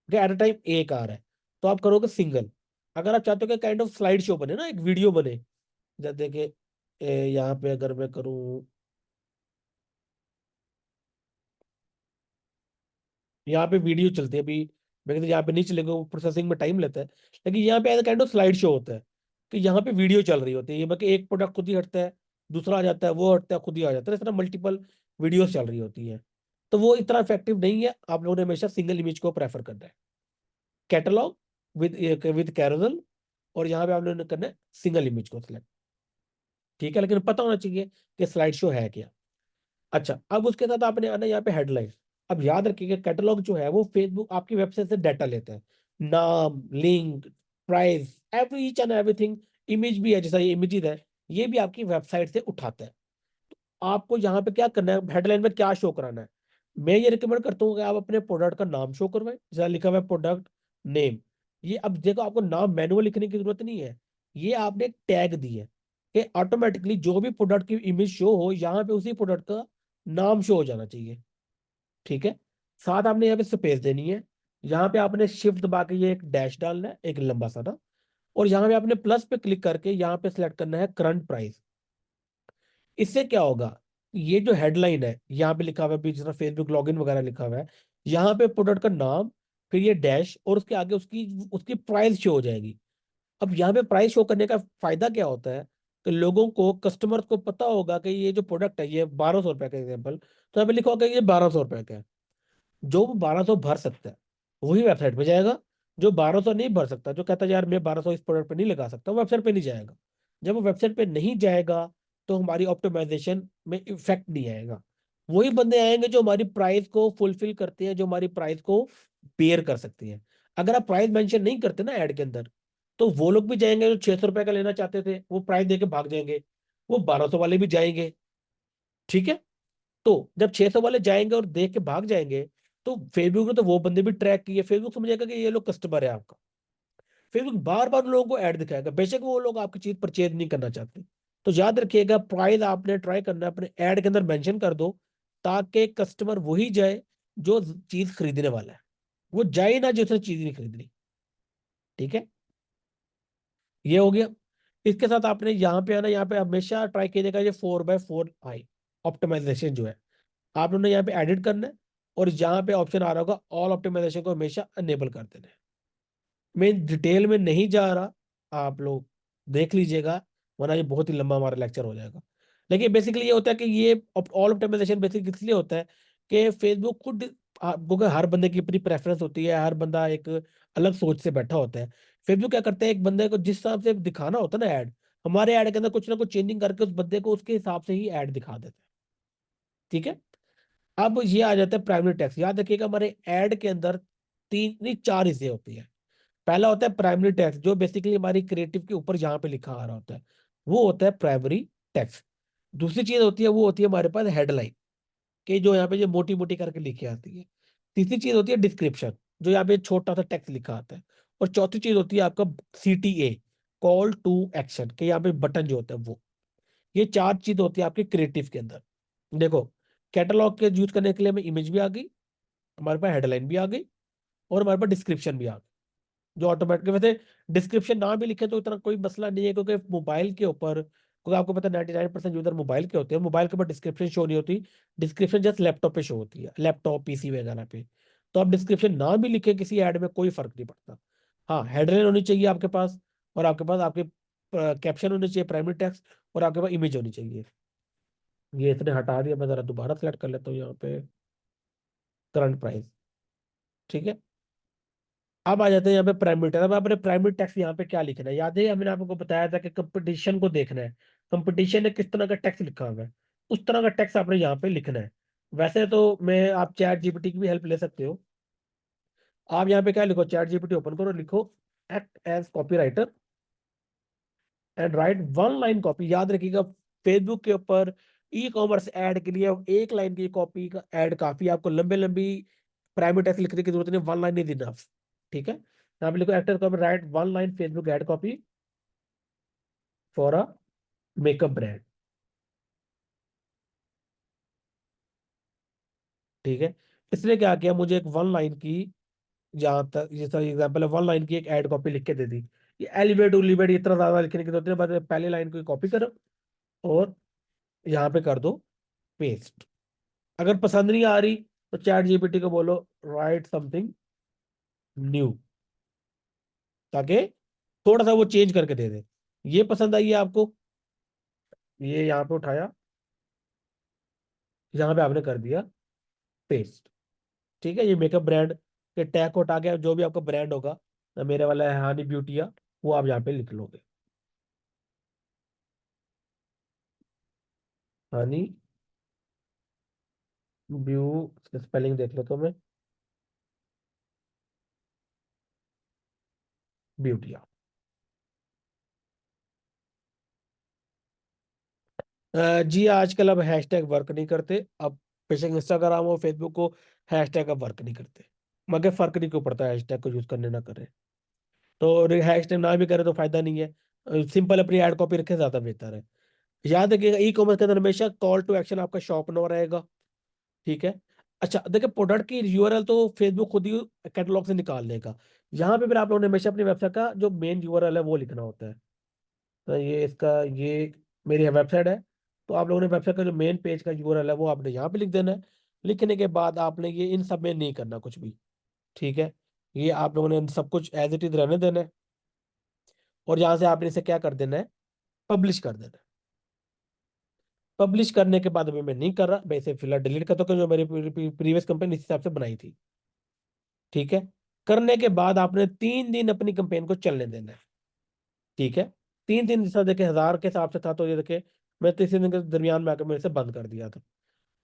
कि एट अ टाइम एक आ रहा है, तो आप करोगे सिंगल। अगर आप चाहते हो कि काइंड ऑफ स्लाइड शो बने ना, एक वीडियो बने, जैसे कि यहाँ पे अगर मैं करूँ, यहाँ पे वीडियो चलती है अभी, मैं कहते यहाँ पे नहीं चलेगा, वो प्रोसेसिंग में टाइम लेता है, लेकिन यहाँ पे as kind of slide show होता है, कि यहाँ पे वीडियो चल रही होती है, ये मतलब एक प्रोडक्ट खुद ही हटता है, दूसरा आ जाता है, वो हटता है, खुद ही आ जाता है, इस तरह मल्टीपल वीडियोस चल रही होती है। तो वो इतना इफेक्टिव नहीं है, आप लोगों ने हमेशा सिंगल इमेज को प्रेफर करना है, कैटलॉग विद कैरोसेल, और यहाँ पे आप लोगों ने करना है सिंगल इमेज को सिलेक्ट। ठीक है, लेकिन पता होना चाहिए कि स्लाइड शो है क्या। अच्छा, अब उसके साथ आपने आना यहाँ पे हेडलाइन। अब याद रखिएगा, कैटलॉग जो है वो फेसबुक आपकी वेबसाइट से डाटा लेता है, नाम, link, price, every each and everything. Image भी है, जैसा ये इमेजेस है, ये भी आपकी वेबसाइट से उठाता है। आपको यहाँ पे क्या करना है, हेडलाइन में क्या शो कराना है, मैं ये रिकमेंड करता हूँ कि आप अपने प्रोडक्ट का नाम शो करवाएं, जैसा लिखा हुआ है प्रोडक्ट नेम। ये अब देखो, आपको नाम मैनुअल लिखने की जरूरत नहीं है, ये आपने टैग दी है कि ऑटोमेटिकली जो भी प्रोडक्ट की इमेज शो हो, यहाँ पे उसी प्रोडक्ट का नाम शो हो जाना चाहिए। ठीक है, साथ आपने यहाँ पे स्पेस देनी है, यहाँ पे आपने शिफ्ट दबा के ये एक डैश डालना है, एक लंबा सा ना, और यहाँ पे आपने प्लस पे क्लिक करके यहाँ पे सिलेक्ट करना है करंट प्राइस। इससे क्या होगा, ये जो हेडलाइन है यहाँ पे लिखा हुआ है, जिस तरह फेसबुक लॉगिन वगैरह लिखा हुआ है, यहाँ पे प्रोडक्ट का नाम, फिर ये डैश, और उसके आगे उसकी उसकी प्राइस शो हो जाएगी। अब यहाँ पे प्राइस शो करने का फायदा क्या होता है, तो लोगों को, कस्टमर्स को पता होगा कि ये जो प्रोडक्ट है ये 1200 रुपए का एग्जाम्पल, तो यहाँ पे लिखा होगा ये 1200 रुपए का है। जो 1200 भर सकता है वही वेबसाइट पे जाएगा। जो 1200 नहीं भर सकता, जो कहता है यार मैं 1200 इस प्रोडक्ट पे नहीं लगा सकता, वो वेबसाइट पे नहीं जाएगा। जब वो वेबसाइट पे नहीं जाएगा तो हमारी ऑप्टिमाइजेशन में इफेक्ट नहीं आएगा। वही बंदे आएंगे जो हमारी प्राइस को फुलफिल करते हैं, जो हमारी प्राइस को बेयर कर सकती है। अगर आप प्राइस मेंशन नहीं करते ना ऐड के अंदर, तो वो लोग भी जाएंगे जो 600 रुपए का लेना चाहते थे, वो प्राइस देके भाग जाएंगे। वो 1200 वाले भी जाएंगे। ठीक है। तो जब 600 वाले जाएंगे और देख के भाग जाएंगे, तो फेसबुक ने तो वो बंदे भी ट्रैक किए, फेसबुक समझेगा कि ये लोग कस्टमर है आपका। फेसबुक बार बार लोगों को ऐड दिखाएगा, बेशक वो लोग आपकी चीज परचेज नहीं करना चाहते। तो याद रखिएगा, प्राइस आपने ट्राई करना है अपने ऐड के अंदर मेंशन कर दो, ताकि कस्टमर वही जाए जो चीज खरीदने वाला है। वो जाए ना जिसने चीज नहीं खरीदनी। ठीक है। ये हो गया। इसके साथ आपने यहाँ पे आना, यहाँ पे हमेशा ट्राई कीजिएगा ये 4x4 आई ऑप्टिमाइजेशन जो है, आप लोगों ने यहाँ पे एडिट करना है। और यहाँ पे ऑप्शन आ रहा होगा ऑल ऑप्टिमाइजेशन को हमेशा अनेबल कर देना है। मैं डिटेल में नहीं जा रहा, आप लोग देख लीजिएगा, वरना ये बहुत ही लंबा हमारा लेक्चर हो जाएगा। लेकिन बेसिकली ये होता है कि ये ऑल ऑप्टिमाइजेशन बेसिकली इसलिए होता है कि फेसबुक खुद, क्योंकि हर बंदे की अपनी प्रेफरेंस होती है, हर बंदा एक अलग सोच से बैठा होता है। फेसबुक क्या करता है, एक बंदे को जिस हिसाब से दिखाना होता है ना ऐड, हमारे ऐड के अंदर कुछ ना कुछ चेंजिंग करके उस बंदे को उसके हिसाब से ही ऐड दिखा देते हैं। ठीक है। अब ये आ जाता है प्राइमरी टैक्स। याद रखिएगा, हमारे ऐड के अंदर तीन नहीं चार हिस्से होती है। पहला होता है प्राइमरी टैक्स, जो बेसिकली हमारी क्रिएटिव के ऊपर जहां पे लिखा आ रहा होता है, वो होता है प्राइमरी टैक्स। दूसरी चीज होती है, वो होती है हमारे पास हेडलाइन, कि जो यहाँ पे जो मोटी मोटी करके लिखी आती है। तीसरी चीज होती है डिस्क्रिप्शन, जो यहाँ पे छोटा सा टेक्स्ट लिखा आता है। और चौथी चीज होती है आपका CTA, कॉल टू एक्शन, के यहाँ पे बटन जो होता है वो। ये चार चीज होती है आपके क्रिएटिव के अंदर। देखो, कैटलॉग के यूज करने के लिए हमें इमेज भी आ गई, हमारे पास हेडलाइन भी आ गई, और हमारे पास डिस्क्रिप्शन भी आ गई, जो ऑटोमेटिक। वैसे डिस्क्रिप्शन ना भी लिखे तो इतना कोई मसला नहीं है, क्योंकि मोबाइल के ऊपर, क्योंकि आपको पता है 99% यूजर मोबाइल के होते हैं, मोबाइल के ऊपर डिस्क्रिप्शन शो नहीं होती। डिस्क्रिप्शन जस्ट लैपटॉप पे शो होती है, लैपटॉप PC वगैरह पे। तो आप डिस्क्रिप्शन ना भी लिखे किसी ऐड में, कोई फर्क नहीं पड़ता। हाँ, हेडलाइन होनी चाहिए आपके पास, और आपके पास आपके कैप्शन होने चाहिए प्राइमरी टेक्स्ट, और आपके पास इमेज होनी चाहिए। ये इतने हटा दिया, मैं जरा दोबारा सेलेक्ट कर लेता हूँ यहाँ पे, करंट प्राइस। ठीक है। अब आ जाते हैं यहाँ पे प्राइमरी टैक्स। अब आपने प्राइमरी टैक्स यहाँ पे क्या लिखना है, याद है हमने आपको बताया था कि कंपटीशन को देखना है, कंपटीशन ने किस तरह का टैक्स लिखा हुआ है, उस तरह का टैक्स आपने यहाँ पे लिखना है। वैसे तो मैं, आप ChatGPT की भी हेल्प ले सकते हो। आप यहाँ पे क्या लिखो, ChatGPT ओपन करो, लिखो act as copy writer and write 1 line copy. याद रखिएगा, फेसबुक के ऊपर E-कॉमर्स ऐड के लिए 1 लाइन की कॉपी का ऐड काफी है, आपको लंबे लंबी प्राइमरी टेक्स्ट लिखने की जरूरत नहीं, 1 लाइन इज इनफ। ठीक है। यहाँ पे लिखो actor copy right 1 line Facebook ad copy for a makeup brand. ठीक है। इसने क्या किया, मुझे एक 1 लाइन की, जहां तक जैसा एग्जाम्पल है, 1 लाइन की एक एड कॉपी लिख के दे दी। ये एलिवेट उलिवेट इतना ज्यादा लिखने की जरूरत नहीं, बस पहले लाइन को कॉपी करो और यहाँ पे कर दो पेस्ट। अगर पसंद नहीं आ रही तो ChatGPT को बोलो राइट समथिंग न्यू, ताकि थोड़ा सा वो चेंज करके दे दे। ये पसंद आई है आपको, ये यहाँ पे उठाया, यहाँ पे आपने कर दिया पेस्ट। ठीक है। ये मेकअप ब्रांड के टैग को उठा के जो भी आपका ब्रांड होगा, मेरे वाला है हानी ब्यूटिया, वो आप यहाँ पे लिख लोगे, हानी ब्यू, स्पेलिंग देख लो तो मैं, ब्यूटिया। जी आजकल अब हैशटैग वर्क नहीं करते अब, बेशक इंस्टाग्राम और फेसबुक को हैशटैग अब वर्क नहीं करते। मगर फर्क नहीं क्यों पड़ता हैशटैग को यूज करने ना करें। तो हैशटैग ना भी करे तो फायदा नहीं है, सिंपल अपनी एड कॉपी रखे ज्यादा बेहतर है। याद रखिएगा, E-कॉमर्स के अंदर हमेशा कॉल टू एक्शन आपका शॉप नो रहेगा। ठीक है। अच्छा देखिए, प्रोडक्ट की URL तो फेसबुक खुद ही कैटलॉग से निकाल लेगा। यहाँ पे फिर आप लोगों ने हमेशा अपनी वेबसाइट का जो मेन URL है वो लिखना होता है। तो ये इसका, ये मेरी वेबसाइट है, तो आप लोगों ने वेबसाइट का जो मेन पेज का URL है वो आपने यहाँ पे लिख देना है। लिखने के बाद आपने ये इन सब में नहीं करना कुछ भी। ठीक है। ये आप लोगों ने सब कुछ एज इट इज रहने देना है। और यहाँ से आपने इसे क्या कर देना है, पब्लिश कर देना। पब्लिश करने के बाद अभी मैं नहीं कर रहा, मैं इसे फिलहाल डिलीट करता हूँ, क्योंकि जो मेरी प्रीवियस कंपेन इस हिसाब से बनाई थी। ठीक है, करने के बाद आपने 3 दिन अपनी कंपेन को चलने देना है। ठीक है, 3 दिन जैसा देखे 1000 के हिसाब से था, तो ये देखे मैं तीसरे दिन के दरमियान में आकर मैंने इसे बंद कर दिया था।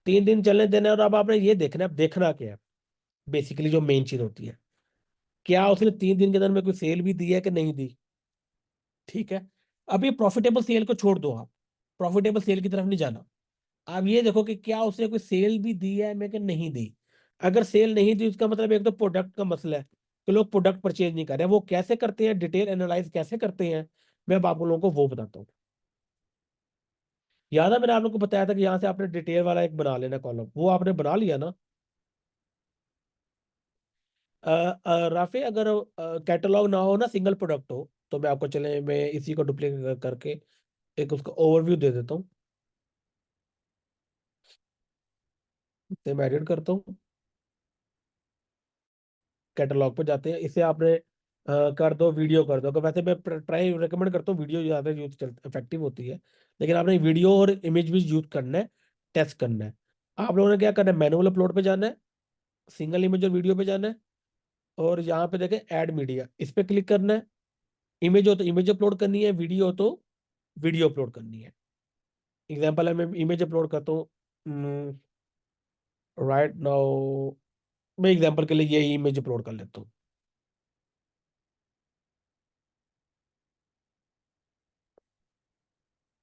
3 दिन चलने देना है, और अब आपने ये देखना है, अब देखना क्या है, बेसिकली जो मेन चीज होती है, क्या उसने 3 दिन के अंदर में कोई सेल भी दी है कि नहीं दी। ठीक है, अभी प्रॉफिटेबल सेल को छोड़ दो, आप प्रॉफिटेबल सेल की तरफ नहीं जाना। आप ये देखो कि क्या उसने कोई सेल भी दी है मैं कि नहीं दी। अगर सेल नहीं दी, उसका मतलब एक तो प्रोडक्ट का मसला है कि लोग प्रोडक्ट परचेज नहीं कर रहे हैं। वो कैसे करते हैं, डिटेल एनालाइज कैसे करते हैं, मैं अब आप लोगों को वो बताता हूँ। याद है मैंने आप लोगों को बताया था कि यहाँ से आपने डिटेल वाला एक बना लेना कॉलम, वो आपने बना लिया ना। राफे, अगर कैटलॉग ना हो ना, सिंगल प्रोडक्ट हो, तो मैं आपको चले मैं इसी को डुप्लीकेट करके एक उसका ओवरव्यू दे देता हूँ। इसे मैं एडिट करता हूँ, कैटलॉग पे जाते हैं, इसे आपने कर दो वीडियो कर दो। वैसे मैं ट्राई रिकमेंड करता हूँ वीडियो ज़्यादा यूज इफेक्टिव होती है, लेकिन आपने वीडियो और इमेज भी यूज करना है, टेस्ट करना है। आप लोगों ने क्या करना है, मैनुअल अपलोड पे जाना है, सिंगल इमेज और वीडियो पे जाना है, और यहाँ पे देखें ऐड मीडिया, इस पे क्लिक करना है। इमेज हो तो इमेज अपलोड करनी है, वीडियो हो तो वीडियो अपलोड करनी है। एग्जाम्पल है, मैं इमेज अपलोड करता हूँ राइट नाउ, मैं एग्जाम्पल के लिए ये इमेज अपलोड कर लेता हूँ।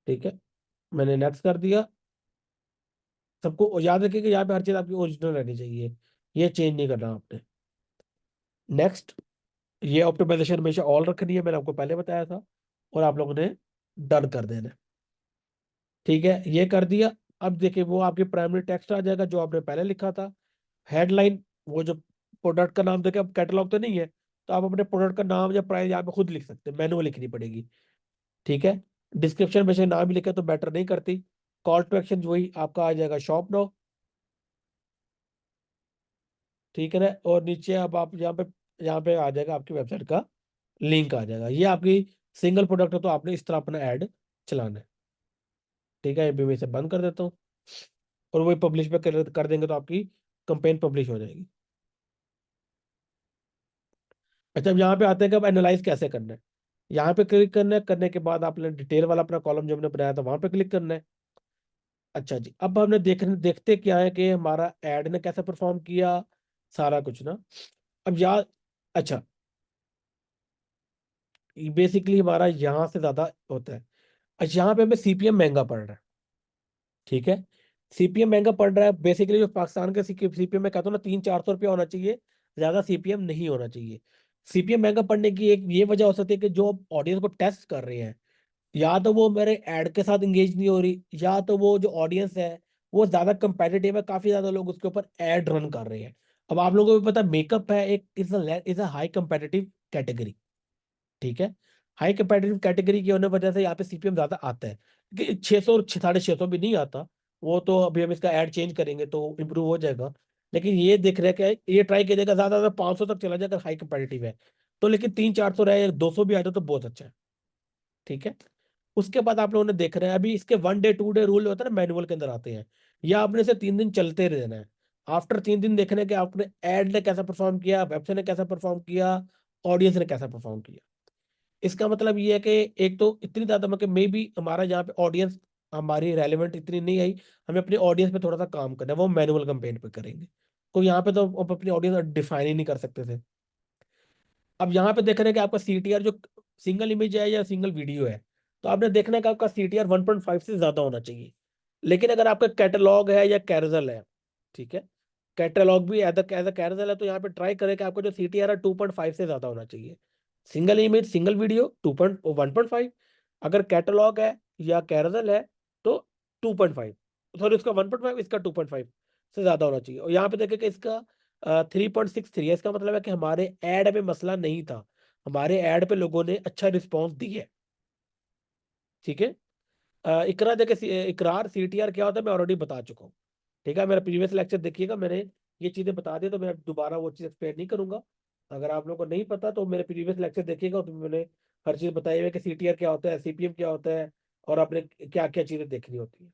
ठीक है, मैंने नेक्स्ट कर दिया। सबको याद रखिए कि यहाँ पे हर चीज आपकी ओरिजिनल रहनी चाहिए, ये चेंज नहीं करना आपने। नेक्स्ट, ये ऑप्टिमाइजेशन हमेशा ऑल रखनी है, मैंने आपको पहले बताया था, और आप लोगों ने डन कर देना है। ठीक है, ये कर दिया। अब देखिए वो आपके प्राइमरी टेक्स्ट आ जाएगा जो आपने पहले लिखा था। हेडलाइन, वो जो प्रोडक्ट का नाम देखे, अब कैटलॉग तो नहीं है, तो आप अपने प्रोडक्ट का नाम या प्राइस यहाँ पे खुद लिख सकते हैं, मैनुअल लिखनी पड़ेगी। ठीक है, डिस्क्रिप्शन में से नाम ही लिखे तो बेटर नहीं करती। कॉल टू एक्शन वही आपका आ जाएगा, शॉप नाउ। ठीक है ना, और नीचे अब आप यहाँ पे आ जाएगा आपकी वेबसाइट का लिंक आ जाएगा। ये आपकी सिंगल प्रोडक्ट है, तो आपने इस तरह अपना ऐड चलाना है। ठीक है, अभी मैं इसे बंद कर देता हूँ, और वही पब्लिश पे कर देंगे तो आपकी कंपेन पब्लिश हो जाएगी। अच्छा, अब यहाँ पे आते हैं कि अब एनालाइज कैसे करना है। यहाँ पे क्लिक करना है, करने के बाद आपने डिटेल वाला अपना कॉलम जो हमने बनाया था वहां पे क्लिक करना है। अच्छा जी, अब हमने देखते क्या है कि हमारा एड ने कैसे परफॉर्म किया, सारा कुछ ना। अब यार, अच्छा, बेसिकली हमारा यहाँ से ज्यादा होता है। अच्छा, यहाँ पे हमें सीपीएम महंगा पड़ रहा है। ठीक है, सीपीएम महंगा पड़ रहा है, बेसिकली जो पाकिस्तान का सीपीएम में कहता हूँ ना, 300-400 रुपया होना चाहिए, ज्यादा सीपीएम नहीं होना चाहिए। सीपीएम महंगा पड़ने की एक ये वजह हो सकती है कि जो ऑडियंस को टेस्ट कर रहे हैं, या तो वो मेरे ऐड के साथ इंगेज नहीं हो रही, या तो वो जो ऑडियंस है वो ज्यादा कंपेटिटिव है, काफी ज्यादा लोग उसके ऊपर ऐड रन कर रहे हैं। अब आप लोगों को भी पता, मेकअप है एक is a high competitive category. ठीक है, हाई कंपेटिटिव कैटेगरी की होने वजह से यहाँ पे सीपीएम ज्यादा आता है, कि 600 650 भी नहीं आता। वो तो अभी हम इसका ऐड चेंज करेंगे तो इम्प्रूव हो जाएगा। लेकिन ये देख रहे हैं कि ये ट्राई कीजिएगा, ज्यादा ज्यादा 500 तक चला जाए अगर हाई कंपेटिटिव है तो, लेकिन 300-400 रहे, 200 भी आ जाए तो बहुत अच्छा है। ठीक है, उसके बाद आप लोगों ने देख रहे हैं, अभी इसके 1 डे 2 डे रूल होता है ना, मैनुअल के अंदर आते हैं, या आपने से 3 दिन चलते रहना है। आफ्टर 3 दिन देखने के आपने एड ने कैसा परफॉर्म किया, वेबसाइट ने कैसा परफॉर्म किया, ऑडियंस ने कैसा परफॉर्म किया। इसका मतलब ये है कि एक तो इतनी ज्यादा मतलब मे बी हमारा यहाँ पे ऑडियंस हमारी रेलिवेंट इतनी नहीं आई, हमें अपनी ऑडियंस पे थोड़ा सा काम करना है, वो मैनुअल कैंपेन पे करेंगे। तो यहाँ पे तो आप अपनी ऑडियंस डिफाइन ही नहीं कर सकते थे। अब यहाँ पे देख रहे हैं कि आपका सीटीआर जो सिंगल इमेज है या सिंगल वीडियो है, तो आपने देखना है कि आपका सीटीआर 1.5 से ज्यादा होना चाहिए। लेकिन अगर आपका कैटलॉग है या कैरजल है, ठीक है, कैटलॉग भी एज अ कैरजल है, तो यहाँ पे ट्राई करें कि आपका जो सीटीआर है 2.5 से ज्यादा होना चाहिए। सिंगल इमेज सिंगल वीडियो 1.5, अगर कैटलॉग है या कैरजल है तो 2.5, सॉरी उसका 1.5, इसका 2.5 से ज्यादा होना चाहिए। और यहाँ पे देखें कि इसका 3.63 है, इसका मतलब है कि हमारे ऐड में मसला नहीं था, हमारे ऐड पे लोगों ने अच्छा रिस्पॉन्स दी है। ठीक है, इकरा देखे इकरार सीटीआर क्या होता है मैं ऑलरेडी बता चुका हूँ। ठीक है, मेरा प्रीवियस लेक्चर देखिएगा, मैंने ये चीजें बता दी, तो मैं दोबारा वो चीज एक्सप्लेन नहीं करूंगा। अगर आप लोगों को नहीं पता तो मेरे प्रीवियस लेक्चर देखिएगा, तो मैंने हर चीज बताई हुई है कि सीटीआर क्या होता है, सीपीएम क्या होता है, और आपने क्या क्या चीजें देखनी होती है।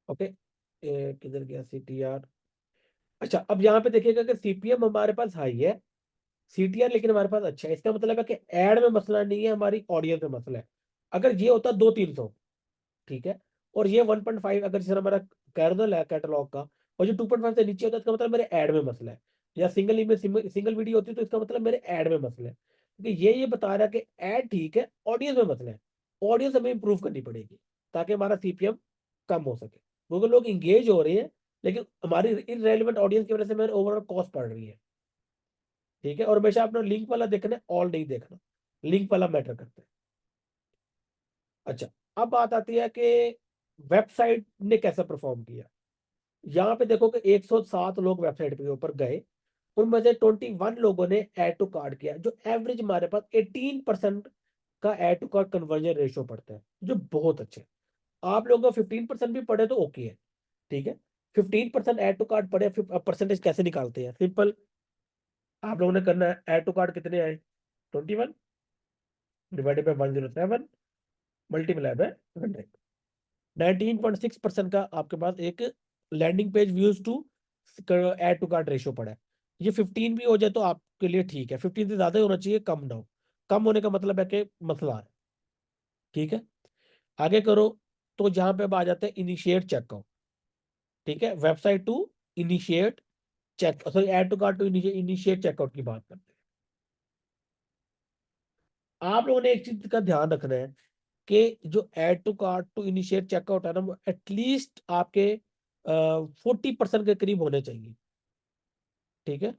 ओके, किधर गया CTR। अच्छा, अब यहाँ पे देखिएगा कि CPM हमारे पास हाई है, CTR लेकिन हमारे पास अच्छा है। इसका मतलब है कि एड में मसला नहीं है, हमारी ऑडियंस में मसला है। अगर ये होता 200-300, ठीक है, और ये 1.5, अगर जैसे हमारा कैरनल है कैटलॉग का, और जो 2.5 से नीचे होता है, इसका मतलब मेरे ऐड में मसला है। या सिंगल इमेज सिंगल वीडियो होती है तो इसका मतलब मेरे ऐड में मसला है, क्योंकि ये बता रहा है कि ऐड ठीक है, ऑडियंस में मसला है। ऑडियंस हमें इंप्रूव करनी पड़ेगी ताकि हमारा CPM कम हो सके, क्योंकि लोग इंगेज हो रहे हैं, लेकिन हमारी इनरेलेवेंट ऑडियंस की वजह से मेरे ओवरऑल कॉस्ट बढ़ रही है। ठीक है, और हमेशा अपना लिंक वाला देखना है, ऑल नहीं देखना, लिंक वाला मैटर करता है। अच्छा, अब बात आती है कि वेबसाइट ने कैसा परफॉर्म किया। यहाँ पे देखो कि 107 लोग वेबसाइट के ऊपर गए, उनमें से 21 लोगों ने ऐड टू कार्ट किया, जो एवरेज हमारे पास 18% का add to cart conversion ratio पड़ता है, जो बहुत अच्छे। आप लोगों का 15% भी पड़े तो ओके है, ठीक है। 15% ऐड टू कार्ट पड़े, परसेंटेज कैसे निकालते हैं, सिंपल। आप लोगों ने करना है, ऐड टू कार्ट कितने आए, 21 डिवाइडेड बाई 107 मल्टीप्लाई बाय 100। 19.6% का आपके पास एक landing page views to add to cart ratio पड़ा है। ये 15 भी हो जाए तो आपके लिए ठीक है, 15 से ज्यादा ही होना चाहिए, कम ना हो। कम होने का मतलब है कि मसला है। ठीक है, आगे करो। तो जहां पे अब आ जाते हैं इनिशिएट चेकआउट। ठीक है, website to initiate check, sorry, add to cart to initiate checkout की बात करते हैं। आप लोगों ने एक चीज का ध्यान रखना है कि जो add to cart to initiate checkout है ना, वो एटलीस्ट आपके 40% के करीब होने चाहिए। ठीक है,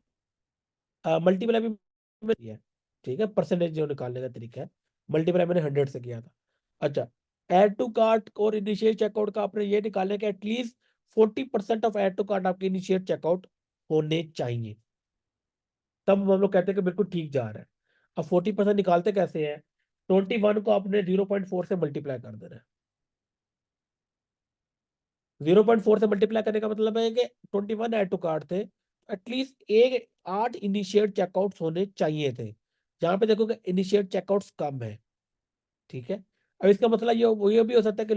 मल्टीप्लाई भी है, ठीक है, परसेंटेज जो निकालने का तरीका है, मल्टीप्लाई मैंने 100 से किया था। अच्छा, ऐड टू कार्ट और इनिशिएट चेकआउट का आपने ये निकालने का at least 40% of add to cart आपके इनिशिएट चेकआउट होने चाहिए, तब हम लोग कहते हैं कि बिल्कुल ठीक जा रहा है। अब 40% निकालते कैसे हैं, 21 को आपने 0.4 से मल्टीप्लाई कर देना है। 0.4 से मल्टीप्लाई करने का मतलब है कि 21 ऐड टू कार्ट थे, एटलीस्ट एक 8 इनिशिएट चेकआउट्स होने चाहिए थे। जहां पे देखो कि इनिशिएट चेकआउट्स कम है। ठीक है, अब इसका मतलब ये भी हो सकता है कि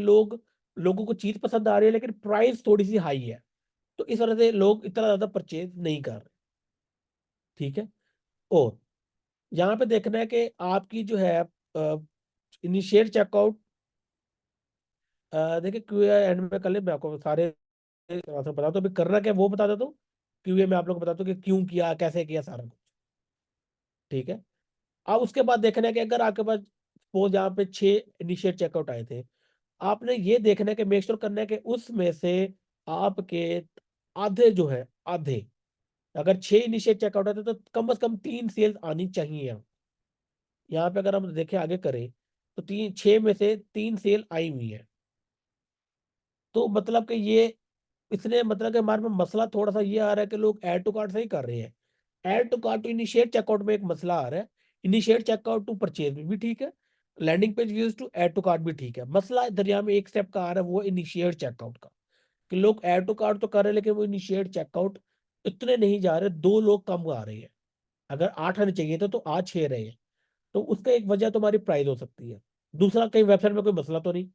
लोगों को चीज पसंद आ रही है, लेकिन प्राइस थोड़ी सी हाई है, तो इस वजह से लोग इतना ज्यादा परचेज नहीं कर रहे। ठीक है, और यहाँ पे देखना है कि आपकी जो है इनिशिएट चेकआउट, देखिए क्यू एंड में कर ले, मैं आपको सारे आंसर बता दो, अभी करना क्या है वो बता देता हूँ। क्यूए में आप लोग बता दो कि क्यों किया, कैसे किया, सारा कुछ। ठीक है, अब उसके बाद देखना है कि अगर आपके पास सपोज यहाँ पे 6 इनिशिएट चेकआउट आए थे, आपने ये देखना है कि मेक श्योर करना है कि उसमें से आपके आधे जो है, आधे, अगर 6 इनिशिएट चेकआउट आते तो कम से कम 3 सेल्स आनी चाहिए। यहाँ पे अगर हम देखें आगे करें, तो 6 में से 3 सेल आई हुई है, तो मतलब कि ये, इसने मतलब कि हमारे में मसला थोड़ा सा ये आ रहा है कि लोग ऐड टू कार्ट से ही कर रहे हैं। Add to cart to initiate checkout में एक मसला आ रहा है, इनिशिएट चेकआउट टू परचेज में भी ठीक है, landing page views to add to cart भी ठीक है। मसला दरिया में एक स्टेप का आ रहा है, वो इनिशिएट चेकआउट का, कि लोग ऐड टू कार्ट तो कर रहे हैं, लेकिन वो इनिशिएट चेकआउट इतने नहीं जा रहे, 2 लोग कम आ रहे हैं। अगर 8 आने चाहिए थे तो आज 6 रहे हैं, तो उसका एक वजह तुम्हारी प्राइस हो सकती है। दूसरा, कहीं वेबसाइट में कोई मसला तो नहीं,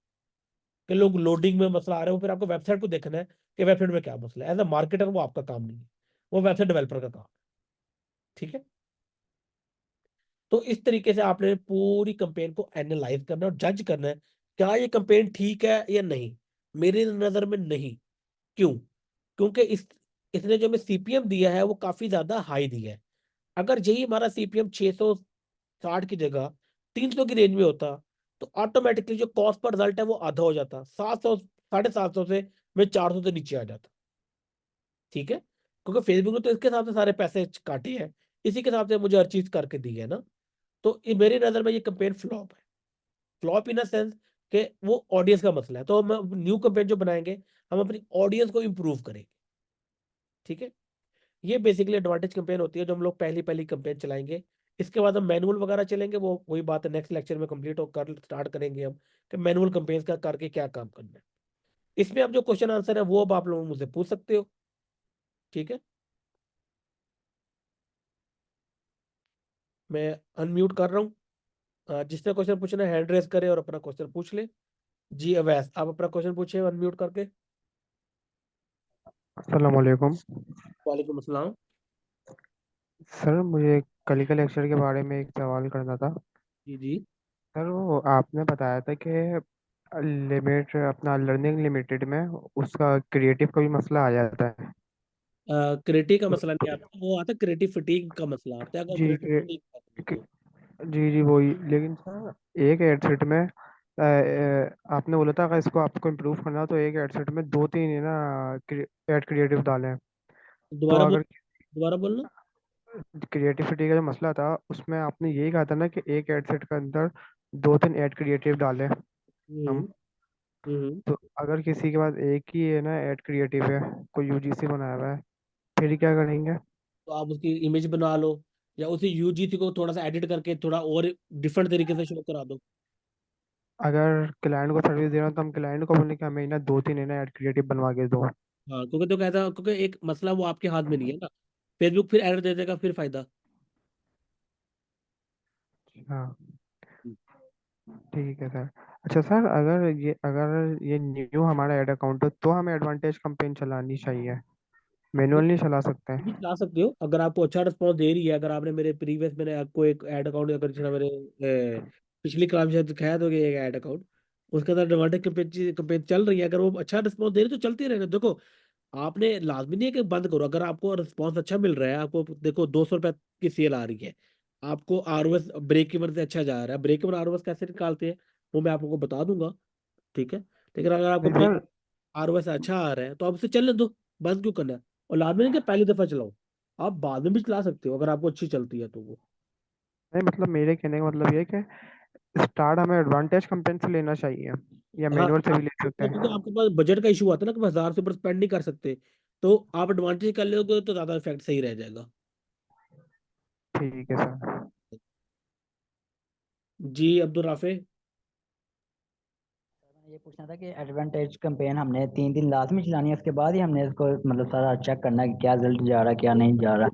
कि लोग लोडिंग में मसला आ रहे हो, फिर आपको वेबसाइट को देखना है कि वेबसाइट में क्या मसला है। एज अ मार्केटर वो आपका काम नहीं है, वो वेबसाइट डेवलपर का काम। ठीक है, तो इस तरीके से आपने पूरी कंपेन को एनालाइज करना है और जज करना है, क्या ये कंपेन ठीक है या नहीं। मेरी नजर में नहीं। क्यों? क्योंकि इसने जो हमें CPM दिया है वो काफी ज्यादा हाई दिया है। अगर यही हमारा CPM 660 की जगह 300 की रेंज में होता, तो ऑटोमेटिकली जो कॉस्ट पर रिजल्ट है वो आधा हो जाता, 700, 750 से मैं 400 से नीचे आ जाता। ठीक है, क्योंकि फेसबुक ने तो इसके हिसाब से सारे पैसे काटे हैं, इसी के हिसाब से मुझे हर चीज करके दी है ना। तो ये मेरी नजर में ये कंपेन फ्लॉप है। फ्लॉप इन सेंस कि वो ऑडियंस का मसला है, तो हम न्यू कंपेन जो बनाएंगे, हम अपनी ऑडियंस को इंप्रूव करेंगे। ठीक है, ये बेसिकली एडवांटेज कंपेन होती है जो हम लोग पहली पहली कंपेन चलाएंगे। इसके बाद हम मैनुअल वगैरह चलेंगे, वो वही बात है, नेक्स्ट लेक्चर में कंप्लीट होकर स्टार्ट करेंगे हम कि मैनुअल कंपेन का करके क्या काम करना है। इसमें अब जो क्वेश्चन आंसर है वो अब आप लोग मुझसे पूछ सकते हो। ठीक है, मैं अनम्यूट कर रहा हूँ। जिसने क्वेश्चन पूछना है हैंड रेस करे और अपना क्वेश्चन पूछ ले। जी अवैस, आप अपना क्वेश्चन पूछे अनम्यूट करके। अस्सलाम वालेकुम। वालेकुम अस्सलाम। सर मुझे कल के लेक्चर के बारे में एक सवाल करना था। जी जी। सर वो आपने बताया था कि लिमिट अपना लर्निंग लिमिटेड में उसका क्रिएटिव का भी मसला आ जाता है। क्रिएटिव का तो, मसला नहीं आता, वो आता क्रिएटिव फटीग का मसला आता है, अगर जी क्रिएटिव फटीग तो। जी जी वही, लेकिन सर एक हेडसेट में आपने बोला था अगर इसको आपको इम्प्रूव करना हो तो एक हेडसेट में दो तीन है ना ऐड क्रिएटिव डालें। तो दोबारा बोल, अगर दोबारा बोलना। क्रिएटिविटी का जो मसला था उसमें आपने यही कहा था ना कि एक हेडसेट के अंदर दो तीन ऐड क्रिएटिव डालें हम्म। हम। हम्म। तो अगर किसी के पास एक ही है ना ऐड क्रिएटिव है, कोई यूजीसी बनाया हुआ है, फिर क्या करेंगे? तो आप उसकी इमेज बना लो, या उसी यूजीसी को थोड़ा सा एडिट करके थोड़ा और डिफरेंट तरीके से शो करा दो। अगर क्लाइंट को सर्विस दे रहा हूँ तो हम क्लाइंट को बोलें कि हमें ना दो तीन है ना ऐड क्रिएटिव बनवा के दो। हाँ, क्योंकि तो कहता, क्योंकि एक मसला वो आपके हाथ में नहीं है ना, फेसबुक फिर एरर दे देगा, फिर फायदा। हाँ ठीक है सर। अच्छा सर, अगर ये न्यू हमारा ऐड अकाउंट है तो हमें एडवांटेज कैंपेन चलानी चाहिए, मैनुअल नहीं चला सकते भी हैं? चला सकते हो अगर आपको अच्छा रिस्पॉन्स दे रही है। अगर आपने मेरे प्रीवियस, मैंने आपको एक ऐड अकाउंट, अगर जिसने मेरे पिछली क्लास में शायद दिखाया तो एक ऐड अकाउंट, उसके अंदर एडवांटेज कैंपेन कैंपेन चल रही है, अगर वो अच्छा रिस्पॉन्स दे रही है तो चलती रहेगा। देखो, आपने लाजमी नहीं है कि बंद करो। अगर आपको रिस्पॉन्स अच्छा मिल रहा है, आपको देखो 200 रुपए की सेल आ रही है, आपको आरओएस ब्रेक इवन से अच्छा जा रहा है। ब्रेक इवन आरओएस कैसे निकालते हैं वो मैं आपको बता दूंगा, ठीक है। लेकिन अगर आपको नहीं ब्रेक सर, आरओएस अच्छा आ रहा है तो आप उसे चलने दो, बंद क्यों करना है। और लाजमी नहीं कि पहली दफा चलाओ, आप बाद में भी चला सकते हो अगर आपको अच्छी चलती है तो वो। नहीं मतलब मेरे कहने का मतलब ये है कि स्टार्ट हमें एडवांटेज कैंपेन से लेना चाहिए या हाँ, मैनुअल से भी ले सकते क्योंकि हैं? आपके पास बजट का इशू आता है ना कि 1000 से ऊपर स्पेंड नहीं कर सकते, तो आप एडवांटेज कर लोगे तो ज्यादा इफेक्ट सही रह जाएगा। ठीक है सर। जी अब्दुल राफे। मैंने ये पूछना था कि एडवांटेज कैंपेन हमने 3 दिन लाजमी चलानी है, उसके बाद ही हमने इसको मतलब सारा चेक करना है कि क्या रिजल्ट जा रहा है क्या नहीं जा रहा।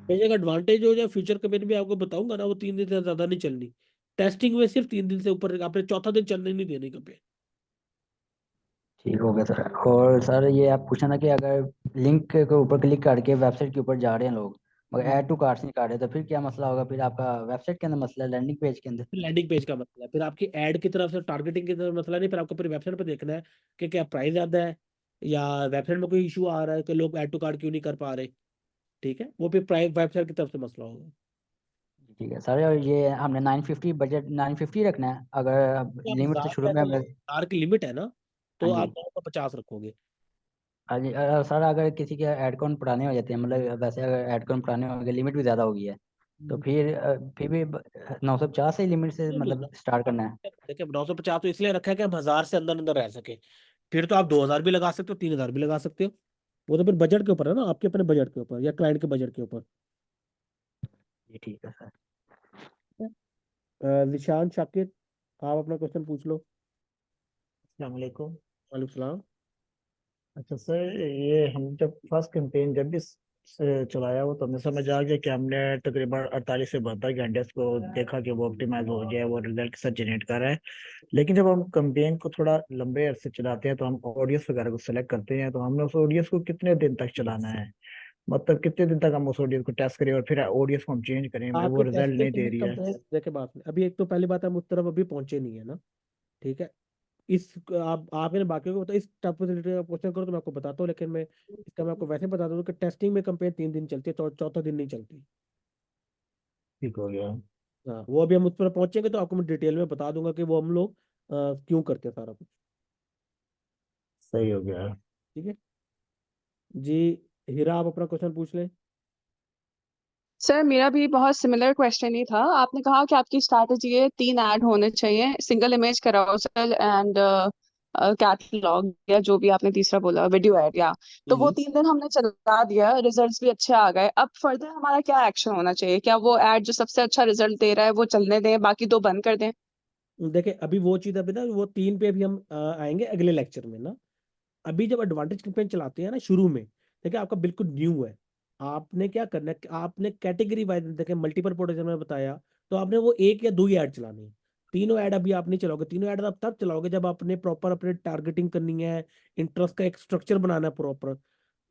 बेशक एडवांटेज हो जाए, फ्यूचर कमेंट भी आपको बताऊंगा ना, वो 3 दिन से ज्यादा नहीं चलनी। टेस्टिंग में सिर्फ 3 दिन से ऊपर, आपने चौथा दिन चलने नहीं देने कभी। ठीक हो गया सर। और सर ये आप पूछना था कि अगर लिंक के ऊपर क्लिक करके वेबसाइट के ऊपर जा रहे हैं लोग मगर ऐड टू कार्ट्स नहीं कर रहे, तो फिर क्या मसला होगा? फिर आपका वेबसाइट के अंदर मसला है, लैंडिंग पेज के अंदर? फिर लैंडिंग पेज का मसला है, फिर आपकी एड की तरफ से टारगेटिंग की तरफ मसला नहीं, फिर आपको पूरी वेबसाइट पर देखना है कि क्या प्राइस ज्यादा है, या वेबसाइट में कोई इशू आ रहा है कि लोग ऐड टू कार्ट क्यों नहीं कर पा रहे। ठीक है, वो फिर प्राइस वेबसाइट की तरफ से मसला होगा। ठीक है सर। और ये हमने 950 बजट 950 रखना है, अगर तो आप लिमिट तो हजार शुरू में पैसा हमें। हजार की लिमिट है ना, तो हाँ आप जी। 950 रखोगे। हाँ जी। सर अगर किसी के ऐड काउंट पुराने हो जाते हैं, मतलब वैसे अगर ऐड काउंट पुराने हो गए, लिमिट भी ज़्यादा हो गई है, तो फिर भी 950 से लिमिट से नहीं नहीं, मतलब स्टार्ट करना है? देखिए 950 तो इसलिए रखा है कि हम 1000 से अंदर अंदर रह सके। फिर तो आप 2000 भी लगा सकते हो, 3000 भी लगा सकते हो। वो तो फिर बजट के ऊपर है ना, आपके अपने बजट के ऊपर या क्लाइंट के बजट के ऊपर। जी ठीक है सर। निशान शाकिर, आप अपना क्वेश्चन पूछ लो। अस्सलाम वालेकुम। वालेकुम सलाम। अच्छा सर, ये हम जब फर्स्ट कैंपेन जब भी चलाया वो तो हमें समझ आ गया कि हमने तकरीबन 48 से 72 घंटे इसको देखा कि वो ऑप्टिमाइज हो गया है, वो रिजल्ट के साथ जनरेट कर रहा है। लेकिन जब हम कैंपेन को थोड़ा लंबे अरसे चलाते हैं तो हम ऑडियंस वगैरह को सेलेक्ट करते हैं, तो हमने उस ऑडियंस को कितने दिन तक चलाना है? मतलब कितने दिन तक हम उस ऑडियंस को टेस्ट करें और फिर ऑडियंस को हम चेंज करें भाई वो आपकी रिजल्ट नहीं टेस्टिंग दे में रही है? कंप्लेंट देखे बात में, अभी एक तो पहली बात, हम उस तरफ अभी पहुंचे नहीं है ना, ठीक है। इस आप मेरे बाकी को, तो इस टफ फैसिलिटी का क्वेश्चन करो तो मैं आपको बताता हूँ, लेकिन मैं इसका मैं आपको वैसे बता दूं कि टेस्टिंग में कंपेयर 3 दिन चलती है, तो चौथा दिन नहीं चलती। ठीक हो गया। हाँ, वो अभी हम उस पर पहुंचेंगे तो आपको मैं डिटेल में बता दूंगा कि वो हम लोग क्यों करते हैं सारा कुछ। सही हो गया। ठीक है जी। हीरा, आप अपना क्वेश्चन पूछ लें। सर मेरा भी बहुत सिमिलर क्वेश्चन ही था। आपने कहा कि आपकी स्ट्रैटेजी है 3 ऐड होने चाहिए, सिंगल इमेज कराओसल एंड कैटलॉग, या जो भी आपने तीसरा बोला वीडियो ऐड, या तो वो जी 3 दिन हमने चला दिया, रिजल्ट्स भी अच्छे आ गए। अब फर्दर हमारा क्या एक्शन होना चाहिए? क्या वो ऐड जो सबसे अच्छा रिजल्ट दे रहा है वो चलने दें, बाकी 2 बंद कर दें? देखिए, अभी वो चीज़, अभी ना वो 3 पे अभी हम आएंगे अगले लेक्चर में ना। अभी जब एडवांटेज कैंपेन चलाते हैं ना शुरू में, देखिए आपका बिल्कुल न्यू है, आपने क्या करना है कि आपने कैटेगरी वाइज, देखिए मल्टीपल प्रोडक्ट मैंने बताया, तो आपने वो एक या दो ही ऐड चलानी है, तीनों ऐड अभी आप नहीं चलाओगे। तीनों ऐड आप तब चलाओगे जब आपने प्रॉपर अपने टारगेटिंग करनी है, इंटरेस्ट का एक स्ट्रक्चर बनाना है प्रॉपर,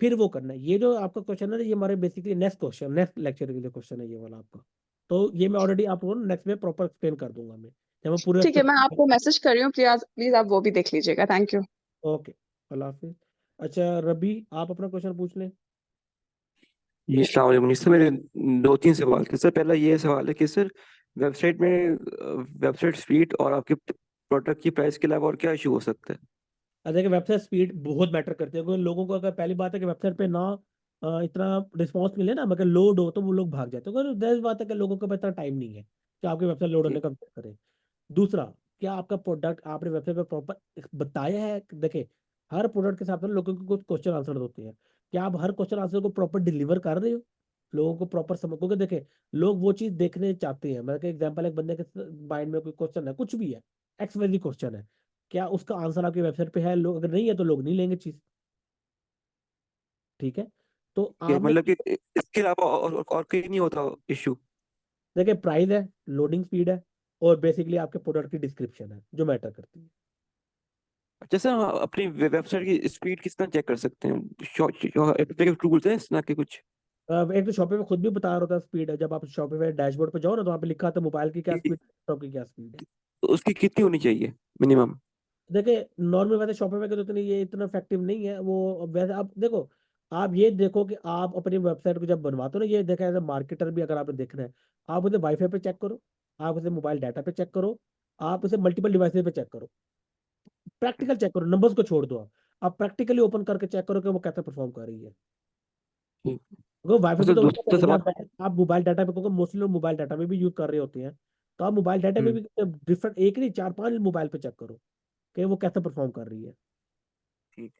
फिर वो करना है। ये जो आपका क्वेश्चन है ना, ये हमारे basically next question, next lecture के लिए क्वेश्चन है ये वाला आपका। तो ये मैं ऑलरेडी आपको नेक्स्ट में प्रॉपर एक्सप्लेन कर दूंगा मैं, जब मैं पूरे ठीक है, मैं आपको मैसेज कर रही हूँ, प्लीज प्लीज आप वो भी देख लीजिएगा। Thank you. ओके, अल्लाह हाफिज। अच्छा रबी, आप अपना क्वेश्चन पूछ लें। जी अस्सलाम वालेकुम। सर मेरे दो तीन सवाल थे। सर पहला ये सवाल है कि सर वेबसाइट में वेबसाइट स्पीड और आपके प्रोडक्ट की प्राइस के अलावा और क्या इशू हो सकता है? देखिए वेबसाइट स्पीड बहुत मैटर करती है, क्योंकि लोगों को अगर पहली बात है कि वेबसाइट पे ना इतना रिस्पॉन्स मिले ना, मगर लोड हो तो वो लोग भाग जाते हैं, क्योंकि जाहिर बात है कि लोगों के पास इतना टाइम नहीं है कि आपकी वेबसाइट लोड होने ठीक। का वेट करें। दूसरा, क्या आपका प्रोडक्ट आपने वेबसाइट पर प्रॉपर बताया है? देखिए हर प्रोडक्ट के साथ में लोगों को कुछ क्वेश्चन आंसर होते हैं, क्या आप हर क्वेश्चन आंसर को प्रॉपर डिलीवर कर रहे हो लोगों को प्रॉपर समझ? क्योंकि देखिए लोग वो चीज़ देखने चाहते हैं। मतलब एग्जाम्पल, एक बंदे के माइंड में कोई क्वेश्चन है, कुछ भी है, एक्स वाई क्वेश्चन है, क्या उसका आंसर आपकी वेबसाइट पे है? लोग अगर नहीं है तो लोग नहीं लेंगे चीज। ठीक है, तो आपने मतलब कि इसके अलावा और कहीं नहीं होता इशू? देखिए प्राइस है, लोडिंग स्पीड है, और बेसिकली आपके प्रोडक्ट की डिस्क्रिप्शन है जो मैटर करती है। अच्छा सर, हम अपनी वेबसाइट की स्पीड किस तरह चेक कर सकते हैं? टूल्स हैं इस तरह के कुछ? एक तो शॉपे पे खुद भी बता रहा होता है स्पीड है, जब आप शॉपे पे डैशबोर्ड पे जाओ ना, तो वहाँ पे लिखा आता है मोबाइल की क्या कि- स्पीड, लैपटॉप की क्या स्पीड है। तो उसकी कितनी होनी चाहिए मिनिमम? देखिए नॉर्मल वैसे शॉपे पे तो इतनी ये इतना इफेक्टिव नहीं है वो। वैसे आप देखो, आप ये देखो कि आप अपनी वेबसाइट को जब बनवाते हो ना, ये देखा एज मार्केटर भी अगर आपने देखना है, आप उसे वाईफाई पे चेक करो, आप उसे मोबाइल डाटा पे चेक करो, आप उसे मल्टीपल डिवाइसेस पे चेक करो, प्रैक्टिकल चेक करो, नंबर्स को छोड़ दो। आप प्रैक्टिकली ओपन करके चेक करो कि वो कैसे परफॉर्म कर रही है। ठीक। वो वाईफाई और पे सर तो उसका दूसरा करेंगे सवाल। आप मोबाइल डाटा पे, क्योंकि मोस्टली लोग मोबाइल डाटा में भी यूज कर रहे होते हैं, तो आप मोबाइल डाटा में हम्म। भी डिफरेंट, एक नहीं चार पांच मोबाइल पे चेक करो कि वो कैसे परफॉर्म कर रही है। ठीक।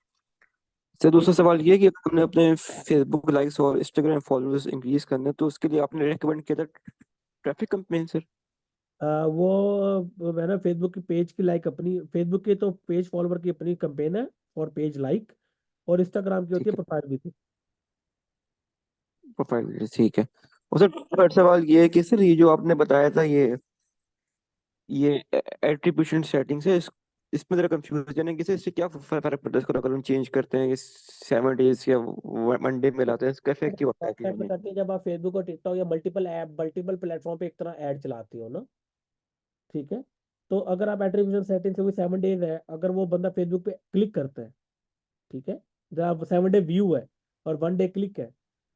सर दूसरा सवाल ये है कि अगर हमने अपने फेसबुक लाइक्स और इंस्टाग्राम फॉलोअर्स इंक्रीज करने हैं, तो उसके लिए आपने रेकमेंड किया था ट्रैफिक कैंपेन सर? वो मैंने फेसबुक की पेज की लाइक, अपनी फेसबुक की तो पेज फॉलोवर की अपनी कंपेन है और पेज लाइक, और इंस्टाग्राम की होती है ठीक है, प्रोफाइल भी थी। प्रोफाइल ठीक है। और सर थर्ड सवाल ये है कि सर ये जो आपने बताया था ये एट्रीब्यूशन सेटिंग्स है, इसमें जरा कंफ्यूजन है कि सर इससे क्या फर्क पड़ता है इसको अगर हम चेंज करते हैं, ये 7 डेज या 1 डे में लाते हैं, इसका इफेक्ट क्या होता है वेबसाइट में क्लियर? करते हैं जब आप फेसबुक और टिकटॉक या मल्टीपल ऐप मल्टीपल प्लेटफॉर्म पे एक तरह ऐड चलाते हो ना, ठीक है, तो अगर आप एट्रीब्यूशन सेटिंग से कोई 7 डेज है, अगर वो बंदा फेसबुक पे क्लिक करता है, ठीक है, जब 7 डे व्यू है और 1 डे क्लिक है,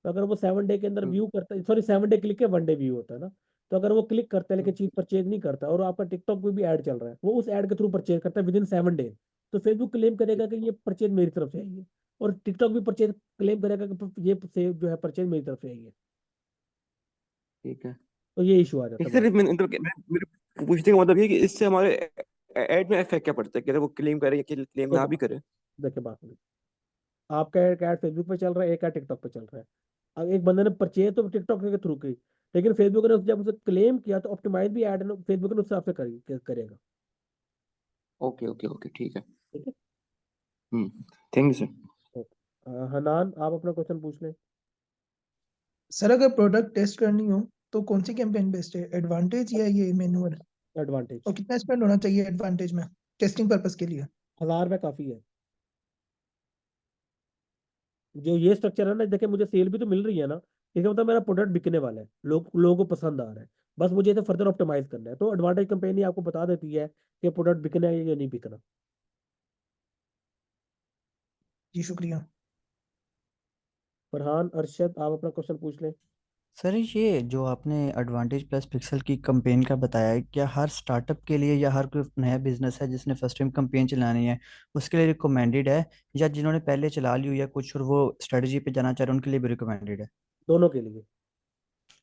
तो अगर वो 7 डे के अंदर व्यू करता है, सॉरी 7 डे क्लिक है 1 डे व्यू होता है ना, तो अगर वो क्लिक करता है लेकिन चीज परचेज नहीं करता और आपका टिकटॉक पे भी ऐड चल रहा है, वो उस ऐड के थ्रू परचेज करता है विद इन 7 डे, तो फेसबुक क्लेम करेगा कि ये परचेज मेरी तरफ से आई है, और टिकटॉक भी परचेज क्लेम करेगा कि ये सेव जो है परचेज मेरी तरफ से आई है। ठीक है। तो ये इशू आ जाता एक है सर वहाँ। मेरे पूछने का मतलब ये है कि इससे हमारे ऐड में इफेक्ट क्या पड़ता है, कि अगर वो क्लेम करे कि क्लेम ना भी करे? देखिए बात नहीं, आपका एक ऐड फेसबुक पे चल रहा है, एक ऐड टिकटॉक पे चल रहा है। अब एक बंदे ने परचेज तो टिकटॉक के थ्रू की, लेकिन फेसबुक ने जब उसे क्लेम किया तो ऑप्टिमाइज भी ऐड फेसबुक ने उस हिसाब से करेगा। ओके ओके ओके, ठीक है। ठीक है। Thank you sir. हनान, आप अपना क्वेश्चन पूछ लें। सर अगर प्रोडक्ट टेस्ट करनी हो तो कौन सी कैंपेन बेस्ट है, एडवांटेज या ये मैनुअल, एडवांटेज। और कितना स्पेंड होना चाहिए एडवांटेज में टेस्टिंग पर्पस के लिए? 1000 में काफी है। जो ये स्ट्रक्चर है ना, देखिए मुझे सेल भी तो मिल रही है ना, इसका मतलब मेरा प्रोडक्ट बिकने वाला है, लोगों को पसंद आ रहा है, बस मुझे इसे फर्दर ऑप्टिमाइज करना है। तो एडवांटेज कंपनी आपको बता देती है कि प्रोडक्ट बिकना है या नहीं बिकना। जी शुक्रिया। फरहान, अरशद, आप अपना क्वेश्चन पूछ लें। सर ये जो आपने एडवांटेज प्लस पिक्सल की कंपेन का बताया है, क्या हर स्टार्टअप के लिए या हर कोई नया बिजनेस है जिसने फर्स्ट टाइम कंपेन चलानी है उसके लिए रिकमेंडेड है, या जिन्होंने पहले चला ली हुई है कुछ और वो स्ट्रेटजी पे जाना चाह रहे हैं उनके लिए भी रिकमेंडेड है? दोनों के लिए।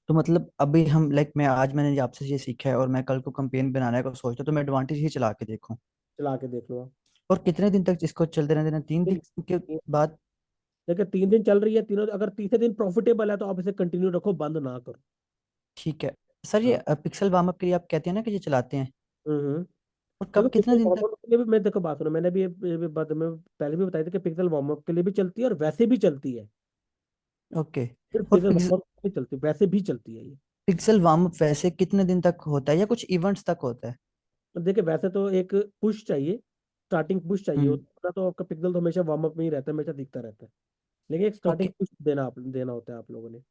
तो मतलब अभी हम लाइक मैं आज मैंने आपसे ये सीखा है और मैं कल को कंपेन बनाने का सोचता हूँ तो मैं एडवांटेज ही चला के देखूँ? चला के देख लो आप। और कितने दिन तक इसको चलते रहने देना, 3 दिन के बाद? देखिए 3 दिन चल रही है, तीनों अगर तीसरे दिन प्रॉफिटेबल है तो आप इसे कंटिन्यू रखो, बंद ना करो। ठीक है सर, ये हाँ। पिक्सल वार्म अप के लिए आप कहते हैं ना कि ये चलाते हैं, हम्म। और देखो कब कितने पिक्सल दिन वार्म तक? अप के लिए भी, मैं देखो बात सुनो, मैंने भी ये भी बात में पहले भी बताई थी कि पिक्सल वार्म अप के लिए भी चलती है और वैसे भी चलती है। ओके। सिर्फ और पिक्सल वार्म अप नहीं चलती, वैसे भी चलती है ये। पिक्सल वार्म अप वैसे कितने दिन तक होता है या कुछ इवेंट्स तक होता है? तो देखिए वैसे तो एक पुश चाहिए, स्टार्टिंग पुश चाहिए हम्म। होता है, तो आपका पिक्सल तो हमेशा वार्म अप में ही रहता है, हमेशा दिखता रहता है, लेकिन एक स्टार्टिंग ओके। पुश देना होता है आप लोगों ने।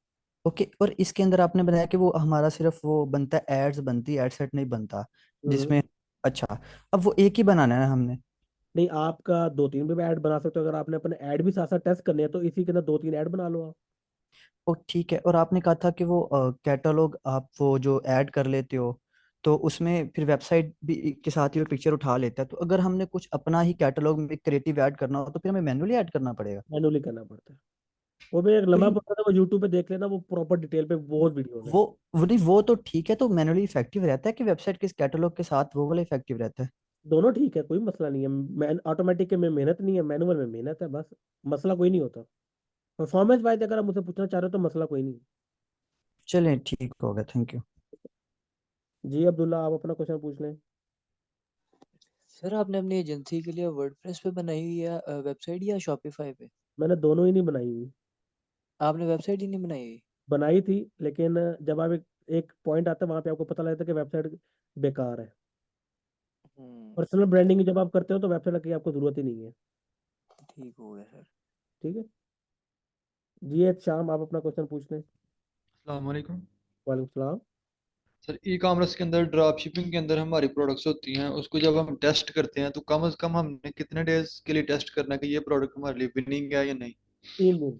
ओके, और इसके अंदर आपने बताया कि वो हमारा सिर्फ वो बनता है, एड्स बनती है, एड सेट नहीं बनता हम्म। जिसमें। अच्छा, अब वो एक ही बनाना है ना हमने? नहीं, आपका दो तीन भी ऐड बना सकते हो, अगर आपने अपने ऐड भी साथ साथ टेस्ट करने हैं तो इसी के अंदर दो तीन ऐड बना लो आप। ओ ठीक है, और आपने कहा था कि वो कैटलॉग आप वो जो ऐड कर लेते हो तो उसमें फिर वेबसाइट भी के साथ ही वो पिक्चर उठा लेता है, तो अगर हमने कुछ अपना ही कैटलॉग में क्रिएटिव ऐड करना हो तो फिर हमें मैन्युअली ऐड करना पड़ेगा? मैनुअली करना पड़ता है, वो भी एक तो लंबा फिर प्रोसेस है, वो यूट्यूब पे देख लेना, वो प्रॉपर डिटेल पे बहुत वीडियो है। वो वो नहीं, वो तो ठीक है, तो मैनुअली इफेक्टिव रहता है कि वेबसाइट के कैटलॉग के साथ वो वाला इफेक्टिव रहता है? दोनों ठीक है, कोई मसला नहीं है, मैं ऑटोमेटिक में मेहनत नहीं है, मैनुअल में मेहनत है बस, मसला कोई नहीं होता। परफॉर्मेंस वाइज अगर आप मुझसे पूछना चाह रहे हो तो मसला कोई नहीं। चलें, ठीक हो गया, थैंक यू। जी अब्दुल्ला, आप अपना क्वेश्चन पूछ लें। सर आपने अपनी एजेंसी के लिए वर्डप्रेस पे बनाई हुई है वेबसाइट या शॉपिफाई पे? मैंने दोनों ही नहीं बनाई हुई। आपने वेबसाइट ही नहीं बनाई हुई? बनाई थी, लेकिन जब आप एक पॉइंट आता है वहां पे आपको पता लगता है कि वेबसाइट बेकार है। हम्म। पर्सनल ब्रांडिंग जब आप करते हो तो वेबसाइट की आपको जरूरत ही नहीं है। ठीक हो गया सर। ठीक है जी, शाम आप अपना क्वेश्चन पूछ लें। अस्सलाम वालेकुम। वालेकुम सलाम। सर ई कॉमर्स के अंदर ड्रॉप शिपिंग के अंदर हमारी प्रोडक्ट्स होती हैं, उसको जब हम टेस्ट करते हैं तो कम से कम हमने कितने डेज के लिए टेस्ट करना है कि ये प्रोडक्ट हमारे लिए विनिंग है या नहीं? 3 दिन।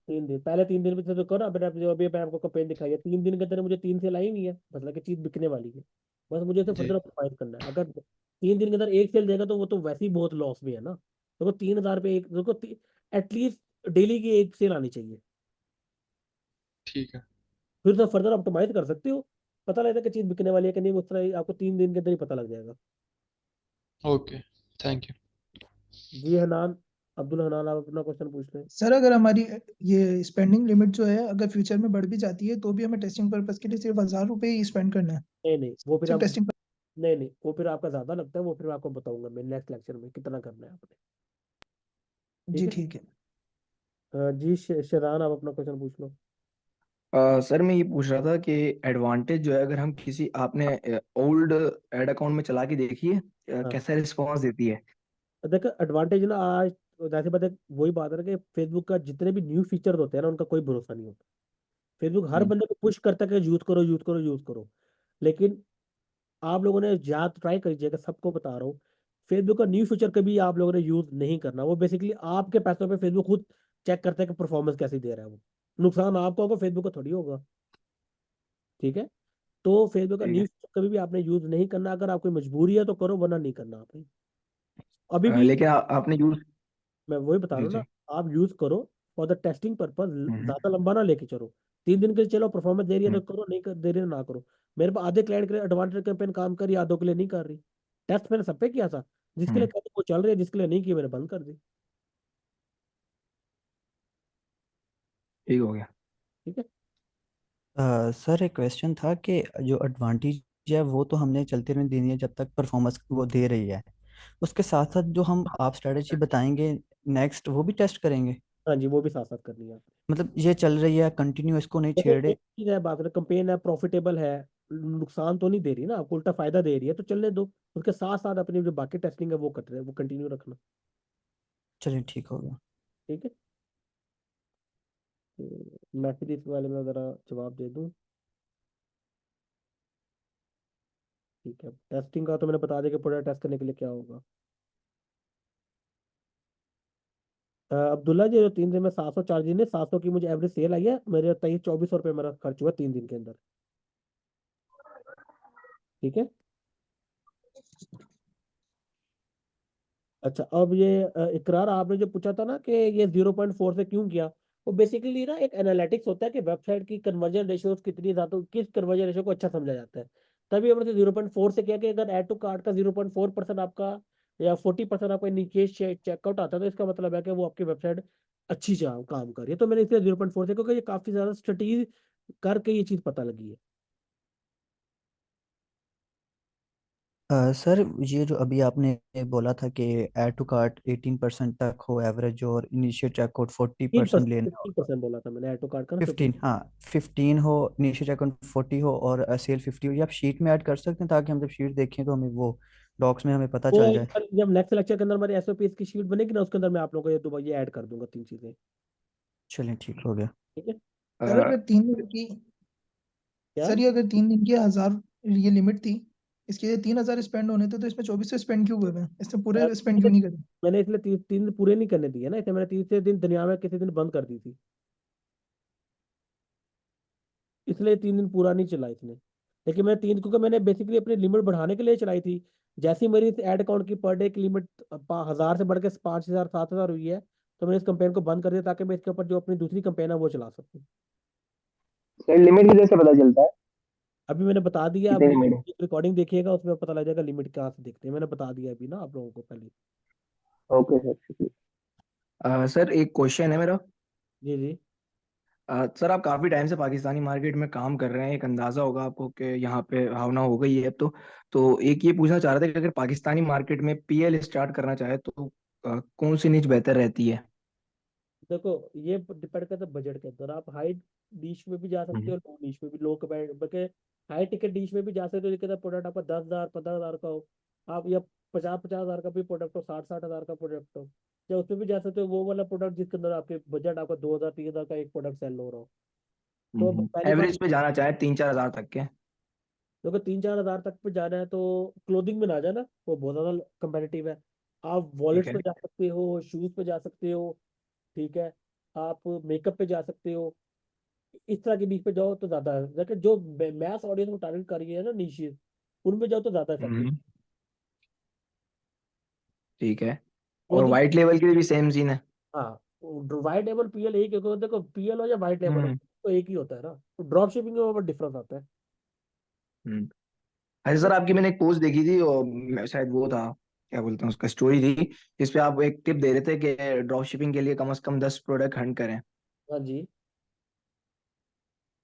3 दिन, पहले 3 दिन में से तो करो, अभी आप जो अभी मैं आपको कैंपेन दिखाई है 3 दिन के अंदर मुझे 3 सेल आई नहीं है, मतलब कि चीज बिकने वाली है, बस मुझे इसे जी। फर्दर ऑप्टिमाइज करना है। अगर 3 दिन के अंदर एक सेल देगा तो वो तो वैसे ही बहुत लॉस में है ना, तो वो 3,000 पे एक देखो, एटलीस्ट डेली की एक सेल आनी चाहिए, ठीक है। फिर तो फर्दर ऑप्टिमाइज कर सकते हो। पता लगता है कि चीज बिकने वाली है कि नहीं, उस तरह ही आपको 3 दिन के अंदर ही पता लग जाएगा। Okay, thank you. जी हनान, अब्दुल हनान, आप अपना क्वेश्चन पूछ लें। सर अगर हमारी ये स्पेंडिंग लिमिट जो है अगर फ्यूचर में बढ़ भी जाती है तो भी हमें टेस्टिंग पर्पस के लिए सिर्फ 1,000 रुपए ही स्पेंड करना है, नहीं नहीं, वो फिर सिर्फ आप, टेस्टिंग। नहीं नहीं, वो फिर आपका ज्यादा लगता है, वो फिर मैं आपको बताऊंगा मैं नेक्स्ट लेक्चर में कितना करना है आपने। ठीक जी है। ठीक है। जी शेरान, आप अपना क्वेश्चन पूछ लो। सर मैं ये पूछ रहा था कि एडवांटेज जो है अगर हम किसी आपने ओल्ड एड अकाउंट में चला के देखिए हाँ, कैसा रिस्पॉन्स देती है। देखो एडवांटेज ना आज, जैसे बात है, वही बात है ना कि फेसबुक का जितने भी न्यू फीचर होते हैं ना उनका कोई भरोसा नहीं होता। फेसबुक हर हम्म। बंदे को पुश करता है कि यूज करो यूज करो यूज करो, लेकिन आप लोगों ने याद ट्राई करिएगा, सबको बता रहा हूँ, फेसबुक का न्यू फीचर कभी आप लोगों ने यूज नहीं करना। वो बेसिकली आपके पैसों पे फेसबुक खुद चेक करता है कि परफॉर्मेंस कैसी दे रहा है वो, नुकसान आपको होगा, फेसबुक को थोड़ी होगा। ठीक है, तो फेसबुक का ठीक न्यू है। फीचर कभी भी आपने यूज नहीं करना, अगर आपकी मजबूरी है तो करो, वरना नहीं करना आपने। अभी भी लेकिन आपने यूज। मैं वही बता रहा जी हूँ ना, जी। आप यूज करो फॉर द टेस्टिंग पर्पज, हम्म। ज्यादा लंबा ना लेके चलो। 3 दिन के लिए चलो, परफॉर्मेंस दे रही है तो हम्म। करो, नहीं दे रही है तो ना करो। मेरे पास आधे क्लाइंट के लिए एडवांटेज कैंपेन काम कर रही है, आधों के लिए नहीं कर रही। टेस्ट मैंने सब पे किया था, जिसके लिए हम्म। कहते वो चल रही है, जिसके लिए नहीं किया मैंने बंद कर दी। ठीक हो गया। ठीक है। सर एक क्वेश्चन था कि जो एडवांटेज है वो तो हमने चलते रहने देनी है जब तक परफॉर्मेंस वो दे रही है, उसके साथ साथ जो हम आप स्ट्रेटेजी बताएंगे नेक्स्ट वो भी टेस्ट करेंगे? हाँ जी, वो भी साथ साथ करनी है आपने। मतलब ये चल रही है कंटिन्यू, इसको नहीं देखिए छेड़े? एक चीज है, बात कंपेन है, प्रॉफिटेबल है, नुकसान तो नहीं दे रही ना आपको, उल्टा फायदा दे रही है तो चलने दो। उसके साथ साथ अपनी जो बाकी टेस्टिंग है वो कर रहे, वो कंटिन्यू रखना। चलिए, ठीक हो गया। ठीक है, मैं फिर इस वाले में जरा जवाब दे दूं। ठीक है, टेस्टिंग का तो मैंने बता दिया कि प्रोडक्ट टेस्ट करने के लिए क्या होगा। अब्दुल्ला जी, जो 3 दिन में 700 चार्ज ने, 700 की मुझे एवरेज सेल आई है, मेरे 23-24 रुपये मेरा खर्च हुआ 3 दिन के अंदर। ठीक है। अच्छा, अब ये इकरार आपने जो पूछा था ना कि ये 0.4 से क्यों किया, वो बेसिकली ना एक एनालिटिक्स होता है कि वेबसाइट की कन्वर्जन रेशियो कितनी ज्यादा, किस कन्वर्जन रेशियो को अच्छा समझा जाता है। तभी हमने 0.4 से किया कि अगर ऐड टू कार्ट का 0.4% आपका या 40% आपका नीचे चेकआउट आता है तो इसका मतलब है कि वो आपकी वेबसाइट अच्छी काम कर रही है। तो मैंने इसलिए 0.4 से, क्योंकि ये काफी ज्यादा स्ट्रेटेजी करके ये चीज पता लगी है। सर ये जो अभी आपने बोला था कि ऐड टू कार्ट 18% तक हो एवरेज और इनिशियल चेकआउट 40% लेना हो 15% बोला था मैंने, ऐड टू कार्ट का ना 15, हाँ 15 हो, इनिशियल चेकआउट 40 हो और सेल 50 हो, ये आप शीट में ऐड कर सकते हैं ताकि हम जब शीट देखें तो हमें वो डॉक्स में हमें पता वो चल जाए। जब नेक्स्ट लेक्चर के अंदर हमारी एसओपीएस की शीट बनेगी ना, उसके अंदर मैं आप लोगों को ये दोबारा ये ऐड कर दूंगा 3 चीजें। चलें ठीक हो गया। ठीक है सर अगर 3 दिन की क्या? सर ये अगर 3 दिन की 1000 ये लिमिट थी, इसके लिए 3000 स्पेंड होने थे, तो इसमें 2400 स्पेंड क्यों हुए हैं? इसमें पूरे स्पेंड क्यों नहीं करे? मैंने इसलिए 3 दिन पूरे नहीं करने दिए ना, इसलिए मैंने 3 दिन दुनिया में किसी दिन बंद कर दी थी, इसलिए 3 दिन पूरा नहीं चला इसने। लेकिन मैं तीन क्योंकि मैंने बेसिकली अपनी लिमिट बढ़ाने के लिए चलाई थी। जैसे ही मेरी इस एड अकाउंट की पर डे की लिमिट 1000 से बढ़ के 5000 7000 हुई है, तो मैंने इस कंपेन को बंद कर दिया ताकि मैं इसके ऊपर जो अपनी दूसरी कंपेन है वो चला सकूं। सर लिमिट किधर से पता चलता है, अभी मैंने बता दिया, कितनी अभी लिमिट है? रिकॉर्डिंग देखिएगा उसमें पता लग जाएगा लिमिट कहाँ से दिखते हैं, मैंने बता दिया अभी ना आप लोगों को पहले। ओके सर, शुक्रिया। सर एक क्वेश्चन है मेरा। जी जी। सर आप काफी टाइम से पाकिस्तानी मार्केट में काम कर रहे हैं, एक अंदाजा होगा आपको कि यहाँ पे भावना हो गई है अब तो एक ये पूछना चाह रहे थे कि अगर पाकिस्तानी मार्केट में पीएल स्टार्ट करना चाहे तो कौन सी नीच बेहतर रहती है? देखो ये डिपेंड करता है बजट के अंदर, आप हाई नीश में भी जा सकते हम्म। हो, लो नीश में भी, लो कमेंट बल्कि हाई टिकट नीश में भी जा सकते हो, लेकिन प्रोडक्ट आपका 10,000 15,000 का हो, आप या 50,000 का भी प्रोडक्ट हो, 60,000 का प्रोडक्ट हो, या उसमें भी जा सकते हो वो वाला प्रोडक्ट जिसके अंदर आपके बजट आपका 2,000 3,000 का एक प्रोडक्ट सेल हो रहा हो। तो पहली बात, एवरेज पे जाना चाहे 3-4 हजार तक के? देखो 3-4 हज़ार तक पे जाना है तो क्लोथिंग में ना जाना, वो बहुत ज्यादा कंपेटिटिव है। आप ठीक वॉलेट्स है। पे जा सकते हो, शूज पे जा सकते हो, ठीक है, आप मेकअप पे जा सकते हो, इस तरह की नीच पे जाओ तो ज्यादा है, लेकिन जो मैस ऑडियंस को टारगेट कर रही है ना नीशेस, उनमें जाओ तो ज्यादा इफेक्टिव। हम्म। ठीक है। और क्लोथिंग, वाइट लेवल के लिए भी सेम सीन है? हाँ, व्हाइट लेबल पीएल एक ही होगा, देखो पीएल हो या व्हाइट लेबल हो हम्म। तो एक ही होता है ना, तो ड्रॉप शिपिंग में वहाँ डिफरेंस आता है। हम्म। अच्छा ठीक है। सर, आपकी मैंने एक पोस्ट देखी थी और शायद वो था, क्या बोलते हैं उसका, स्टोरी थी, जिस पे आप एक टिप दे रहे थे कि ड्रॉप शिपिंग के लिए कम से कम 10 प्रोडक्ट हंट करें। हाँ जी।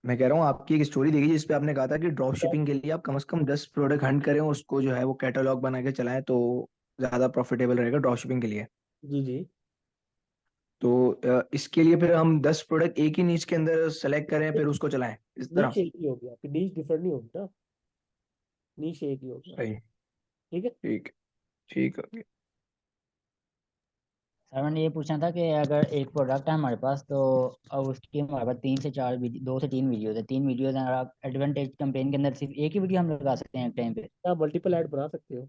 मैं कह रहा हूँ आपकी एक स्टोरी देखी जिस पे आपने कहा था कि ड्रॉप शिपिंग के लिए आप कम से कम 10 प्रोडक्ट हंट करें और उसको जो है वो कैटलॉग बना के चलाएं तो ज्यादा प्रॉफिटेबल रहेगा ड्रॉप शिपिंग के लिए। जी जी। तो इसके लिए फिर हम 10 प्रोडक्ट एक ही नीच के अंदर सेलेक्ट करें फिर उसको चलाएं इस तरह? नीश एक ही होगी, आपकी नीश डिफरेंट नहीं होगी ना, नीश एक ही होगी सही। आपकी। ठीक है। ठीक। ठीक है। सर मैंने ये पूछना था कि अगर एक प्रोडक्ट है हमारे पास तो अब उसकी हमारे पास 3 से 4 वीडियो, 2 से 3 वीडियोज है, 3 वीडियोज हैं, और आप एडवांटेज कैंपेन के अंदर सिर्फ एक ही वीडियो हम लगा सकते हैं एक टाइम पे? आप मल्टीपल ऐड बना सकते हो।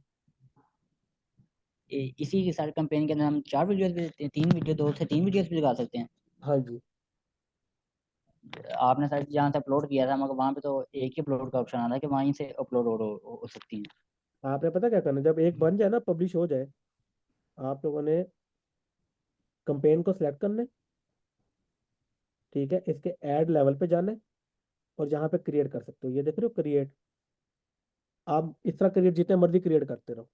इसी के सारे कैंपेन के अंदर हम 4 वीडियोज भी देते हैं, 3 वीडियो, 2 से 3 वीडियोज भी लगा सकते हैं? हाँ जी। आपने सर जहाँ से अपलोड किया था मगर वहाँ पे तो एक ही अपलोड का ऑप्शन आ रहा है कि वहीं से अपलोड हो सकती है। आपने पता क्या करना है? जब एक बन जाए ना, पब्लिश हो जाए, आप लोगों ने कंपेन को सिलेक्ट करना है, ठीक है, इसके ऐड लेवल पे जाना है, और जहाँ पे क्रिएट कर सकते हो ये देख रहे हो क्रिएट, आप इस तरह क्रिएट जितने मर्जी क्रिएट करते रहो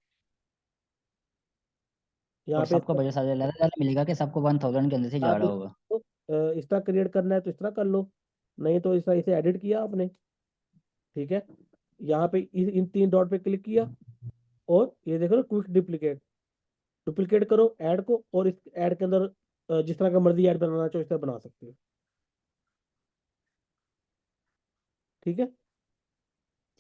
यहाँ और पे। सबको बजट सारे ज़्यादा ज़्यादा मिलेगा कि सबको 1000 के अंदर से जा आप रहा होगा? इस तरह क्रिएट करना है तो इस तरह कर लो, नहीं तो इस तरह इसे एडिट किया आपने, ठीक है, यहाँ पे इन 3 डॉट पे क्लिक किया, और ये देखो क्विक डुप्लीकेट, डुप्लीकेट करो ऐड को, और इस ऐड के अंदर जिस तरह का मर्जी ऐड बनाना चाहो इस तरह बना सकते हो। ठीक है।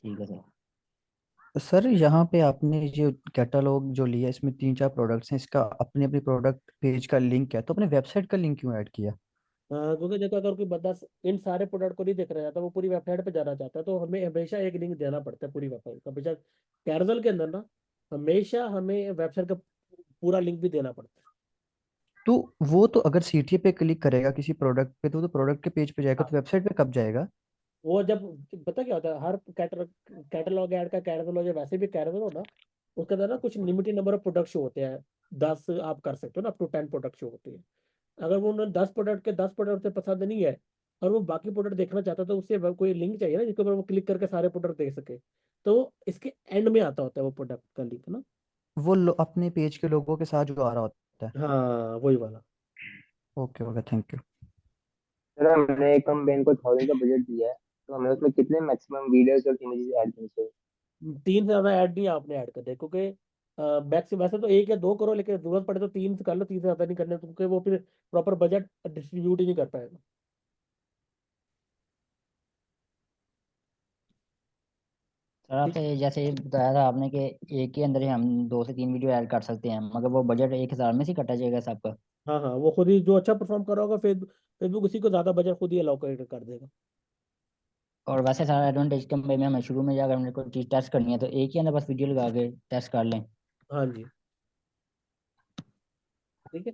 ठीक है सर। सर यहाँ पे आपने जो कैटलॉग जो लिया इसमें 3-4 प्रोडक्ट्स हैं, इसका अपने अपने प्रोडक्ट पेज का लिंक है, तो अपने वेबसाइट का लिंक क्यों ऐड किया? क्योंकि देखो अगर कोई बंदा इन सारे प्रोडक्ट को नहीं देख रहा जाता, वो पूरी वेबसाइट पे जाना चाहता है, तो हमें हमेशा एक लिंक देना पड़ता है पूरी वेबसाइट का, बेशक कैरजल के अंदर ना, हमेशा हमें वेबसाइट का पूरा लिंक भी देना पड़ता तो वो तो अगर सीटीए पे क्लिक करेगा किसी प्रोडक्ट पे तो प्रोडक्ट के पेज पे जाएगा, है। तो वेबसाइट पे कब जाएगा? वो जब, पता क्या होता है, हर कैटलॉग ऐड का कैटलॉग हो या वैसे भी कैटलॉग हो ना, उसके अंदर ना कुछ limited number of product show होते हैं, 10 आप कर सकते हो ना, अप टू 10 प्रोडक्ट शो होते हैं। अगर वो उन्हें 10 प्रोडक्ट के 10 प्रोडक्ट से पसंद नहीं है, और वो बाकी प्रोडक्ट देखना चाहता है, तो उससे कोई लिंक चाहिए ना जिसके ऊपर वो क्लिक करके सारे प्रोडक्ट देख सके, तो इसके एंड में आता होता है वो प्रोडक्ट का लिंक ना। वो अपने पेज के लोगों के साथ जो आ रहा होता है। हाँ वही वाला। Okay okay, thank you. Sir हमने एक कैंपेन को 1000 का बजट दिया है, तो हमें उसमें कितने मैक्सिमम वीडियोस और इमेजेस ऐड करने चाहिए? 3 से ज्यादा ऐड नहीं आपने ऐड करने, क्योंकि बैक से वैसे तो 1 या 2 करो, लेकिन जरूरत पड़े तो 3 कर लो, 3 से ज्यादा नहीं करने, क्योंकि वो फिर प्रॉपर बजट डिस्ट्रीब्यूट ही नहीं कर पाएगा। सर आपसे जैसे ये बताया था आपने कि एक के अंदर ही हम 2 से 3 वीडियो ऐड कर सकते हैं, मगर वो बजट 1,000 में से कटा जाएगा सबका। हाँ हाँ, वो खुद ही जो अच्छा परफॉर्म कर रहा होगा फेसबुक उसी को ज्यादा बजट खुद ही अलोकेट कर देगा। और वैसे सारा एडवांटेज कम में हमें शुरू में जाकर हमने कोई चीज़ टेस्ट करनी है तो एक ही अंदर बस वीडियो लगा के टेस्ट कर लें। हाँ जी, ठीक है।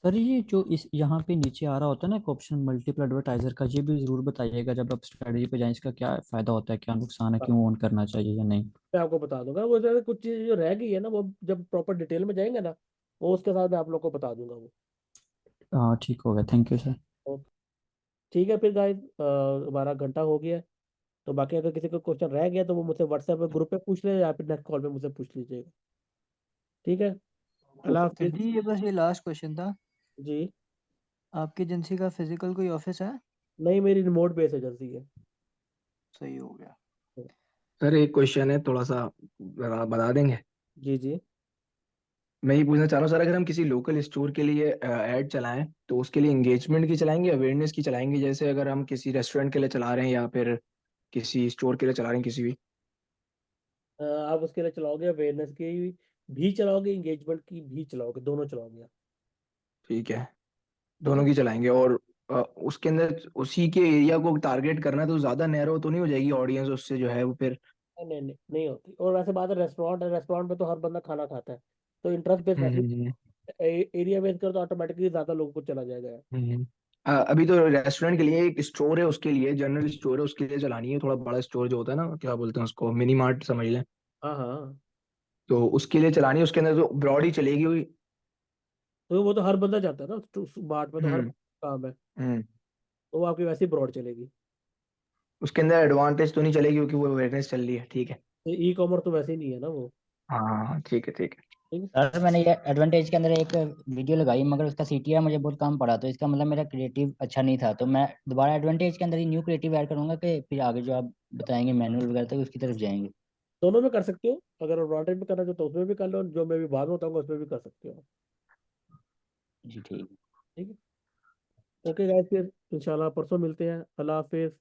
सर ये जो इस यहाँ पे नीचे आ रहा होता है ना एक ऑप्शन मल्टीपल एडवर्टाइजर का, ये भी जरूर बताइएगा जब आप स्ट्रेटजी पे जाएं, इसका क्या फायदा होता है, क्या नुकसान है, हाँ, क्यों ऑन करना चाहिए या नहीं। मैं आपको बता दूंगा, वो जैसे कुछ चीज़ जो रह गई है ना, वो जब प्रॉपर डिटेल में जाएंगे ना, वो उसके साथ मैं आप लोग को बता दूंगा वो। हाँ ठीक हो गया, थैंक यू सर। ओके, ठीक है फिर गाइस, हमारा घंटा हो गया है। तो बाकी अगर किसी को क्वेश्चन रह गया तो वो मुझसे व्हाट्सएप पे ग्रुप पे पूछ ले, या फिर नेक्स्ट कॉल पे मुझसे पूछ लीजिएगा। ठीक है, अल्लाह सर हाफिज। जी ये बस ये लास्ट क्वेश्चन था, जी, आपकी एजेंसी का फिजिकल कोई ऑफिस है? नहीं, मेरी रिमोट बेस एजेंसी है। सही हो गया। सर एक क्वेश्चन है, थोड़ा सा बता देंगे? जी जी। मैं ये पूछना चाह रहा हूँ सर, अगर हम किसी लोकल स्टोर के लिए ऐड चलाएं तो उसके लिए एंगेजमेंट की चलाएंगे, अवेयरनेस की चलाएंगे? जैसे अगर हम किसी रेस्टोरेंट के लिए चला रहे हैं या फिर किसी स्टोर के लिए चला रहे हैं किसी भी। आप उसके लिए चलाओगे, अवेयरनेस की भी चलाओगे, इंगेजमेंट की भी चलाओगे, दोनों चलाओगे आप। ठीक है, ठीक दोनों है। की चलाएंगे। और उसके अंदर उसी के एरिया को टारगेट करना है तो ज़्यादा नैरो तो नहीं हो जाएगी ऑडियंस उससे जो है वो फिर? नहीं नहीं नहीं, नहीं होती। और वैसे बात है, रेस्टोरेंट है, रेस्टोरेंट में तो हर बंदा खाना खाता है, तो इंटरेस्ट बेस्ड वैसे हम्म। एरिया बेस्ड कर तो ऑटोमेटिकली ज्यादा लोगों को चला जाएगा यार। हम्म। अभी तो रेस्टोरेंट के लिए एक स्टोर है, उसके लिए जनरल स्टोर है, उसके लिए चलानी है। थोड़ा बड़ा स्टोर जो होता है ना, क्या बोलते हैं उसको, मिनी मार्ट समझ लें। हाँ हाँ, तो उसके लिए चलानी है, उसके अंदर तो ब्रॉड ही चलेगी हुई। तो वो तो हर बंदा जाता है ना, तो बाट में तो हर हम्म। काम है, हम्म। तो वो आपकी वैसे ही ब्रॉड चलेगी। उसके अंदर एडवांटेज तो नहीं चलेगी क्योंकि वो अवेयरनेस चल रही है, ठीक है। तो ई कॉमर्स तो वैसे ही नहीं है ना वो। हाँ ठीक है ठीक है। ठीक है। सर मैंने ये एडवांटेज के अंदर एक वीडियो लगाई मगर उसका सीटीआर मुझे बहुत कम पड़ा, तो इसका मतलब मेरा क्रिएटिव अच्छा नहीं था, तो मैं दोबारा एडवांटेज के अंदर ही न्यू क्रिएटिव ऐड करूंगा कि फिर आगे जो आप बताएंगे मैनुअल वगैरह तक उसकी तरफ जाएंगे। दोनों में कर सकते हो, अगर एडवांटेज में करना चाहो तो उसमें भी कर लो, जो मैं भी बाद में बताऊंगा उसमें भी कर सकते हो। जी ठीक है। ठीक है। ओके गाइस, फिर इंशाल्लाह परसों मिलते हैं। अल्लाह हाफिज।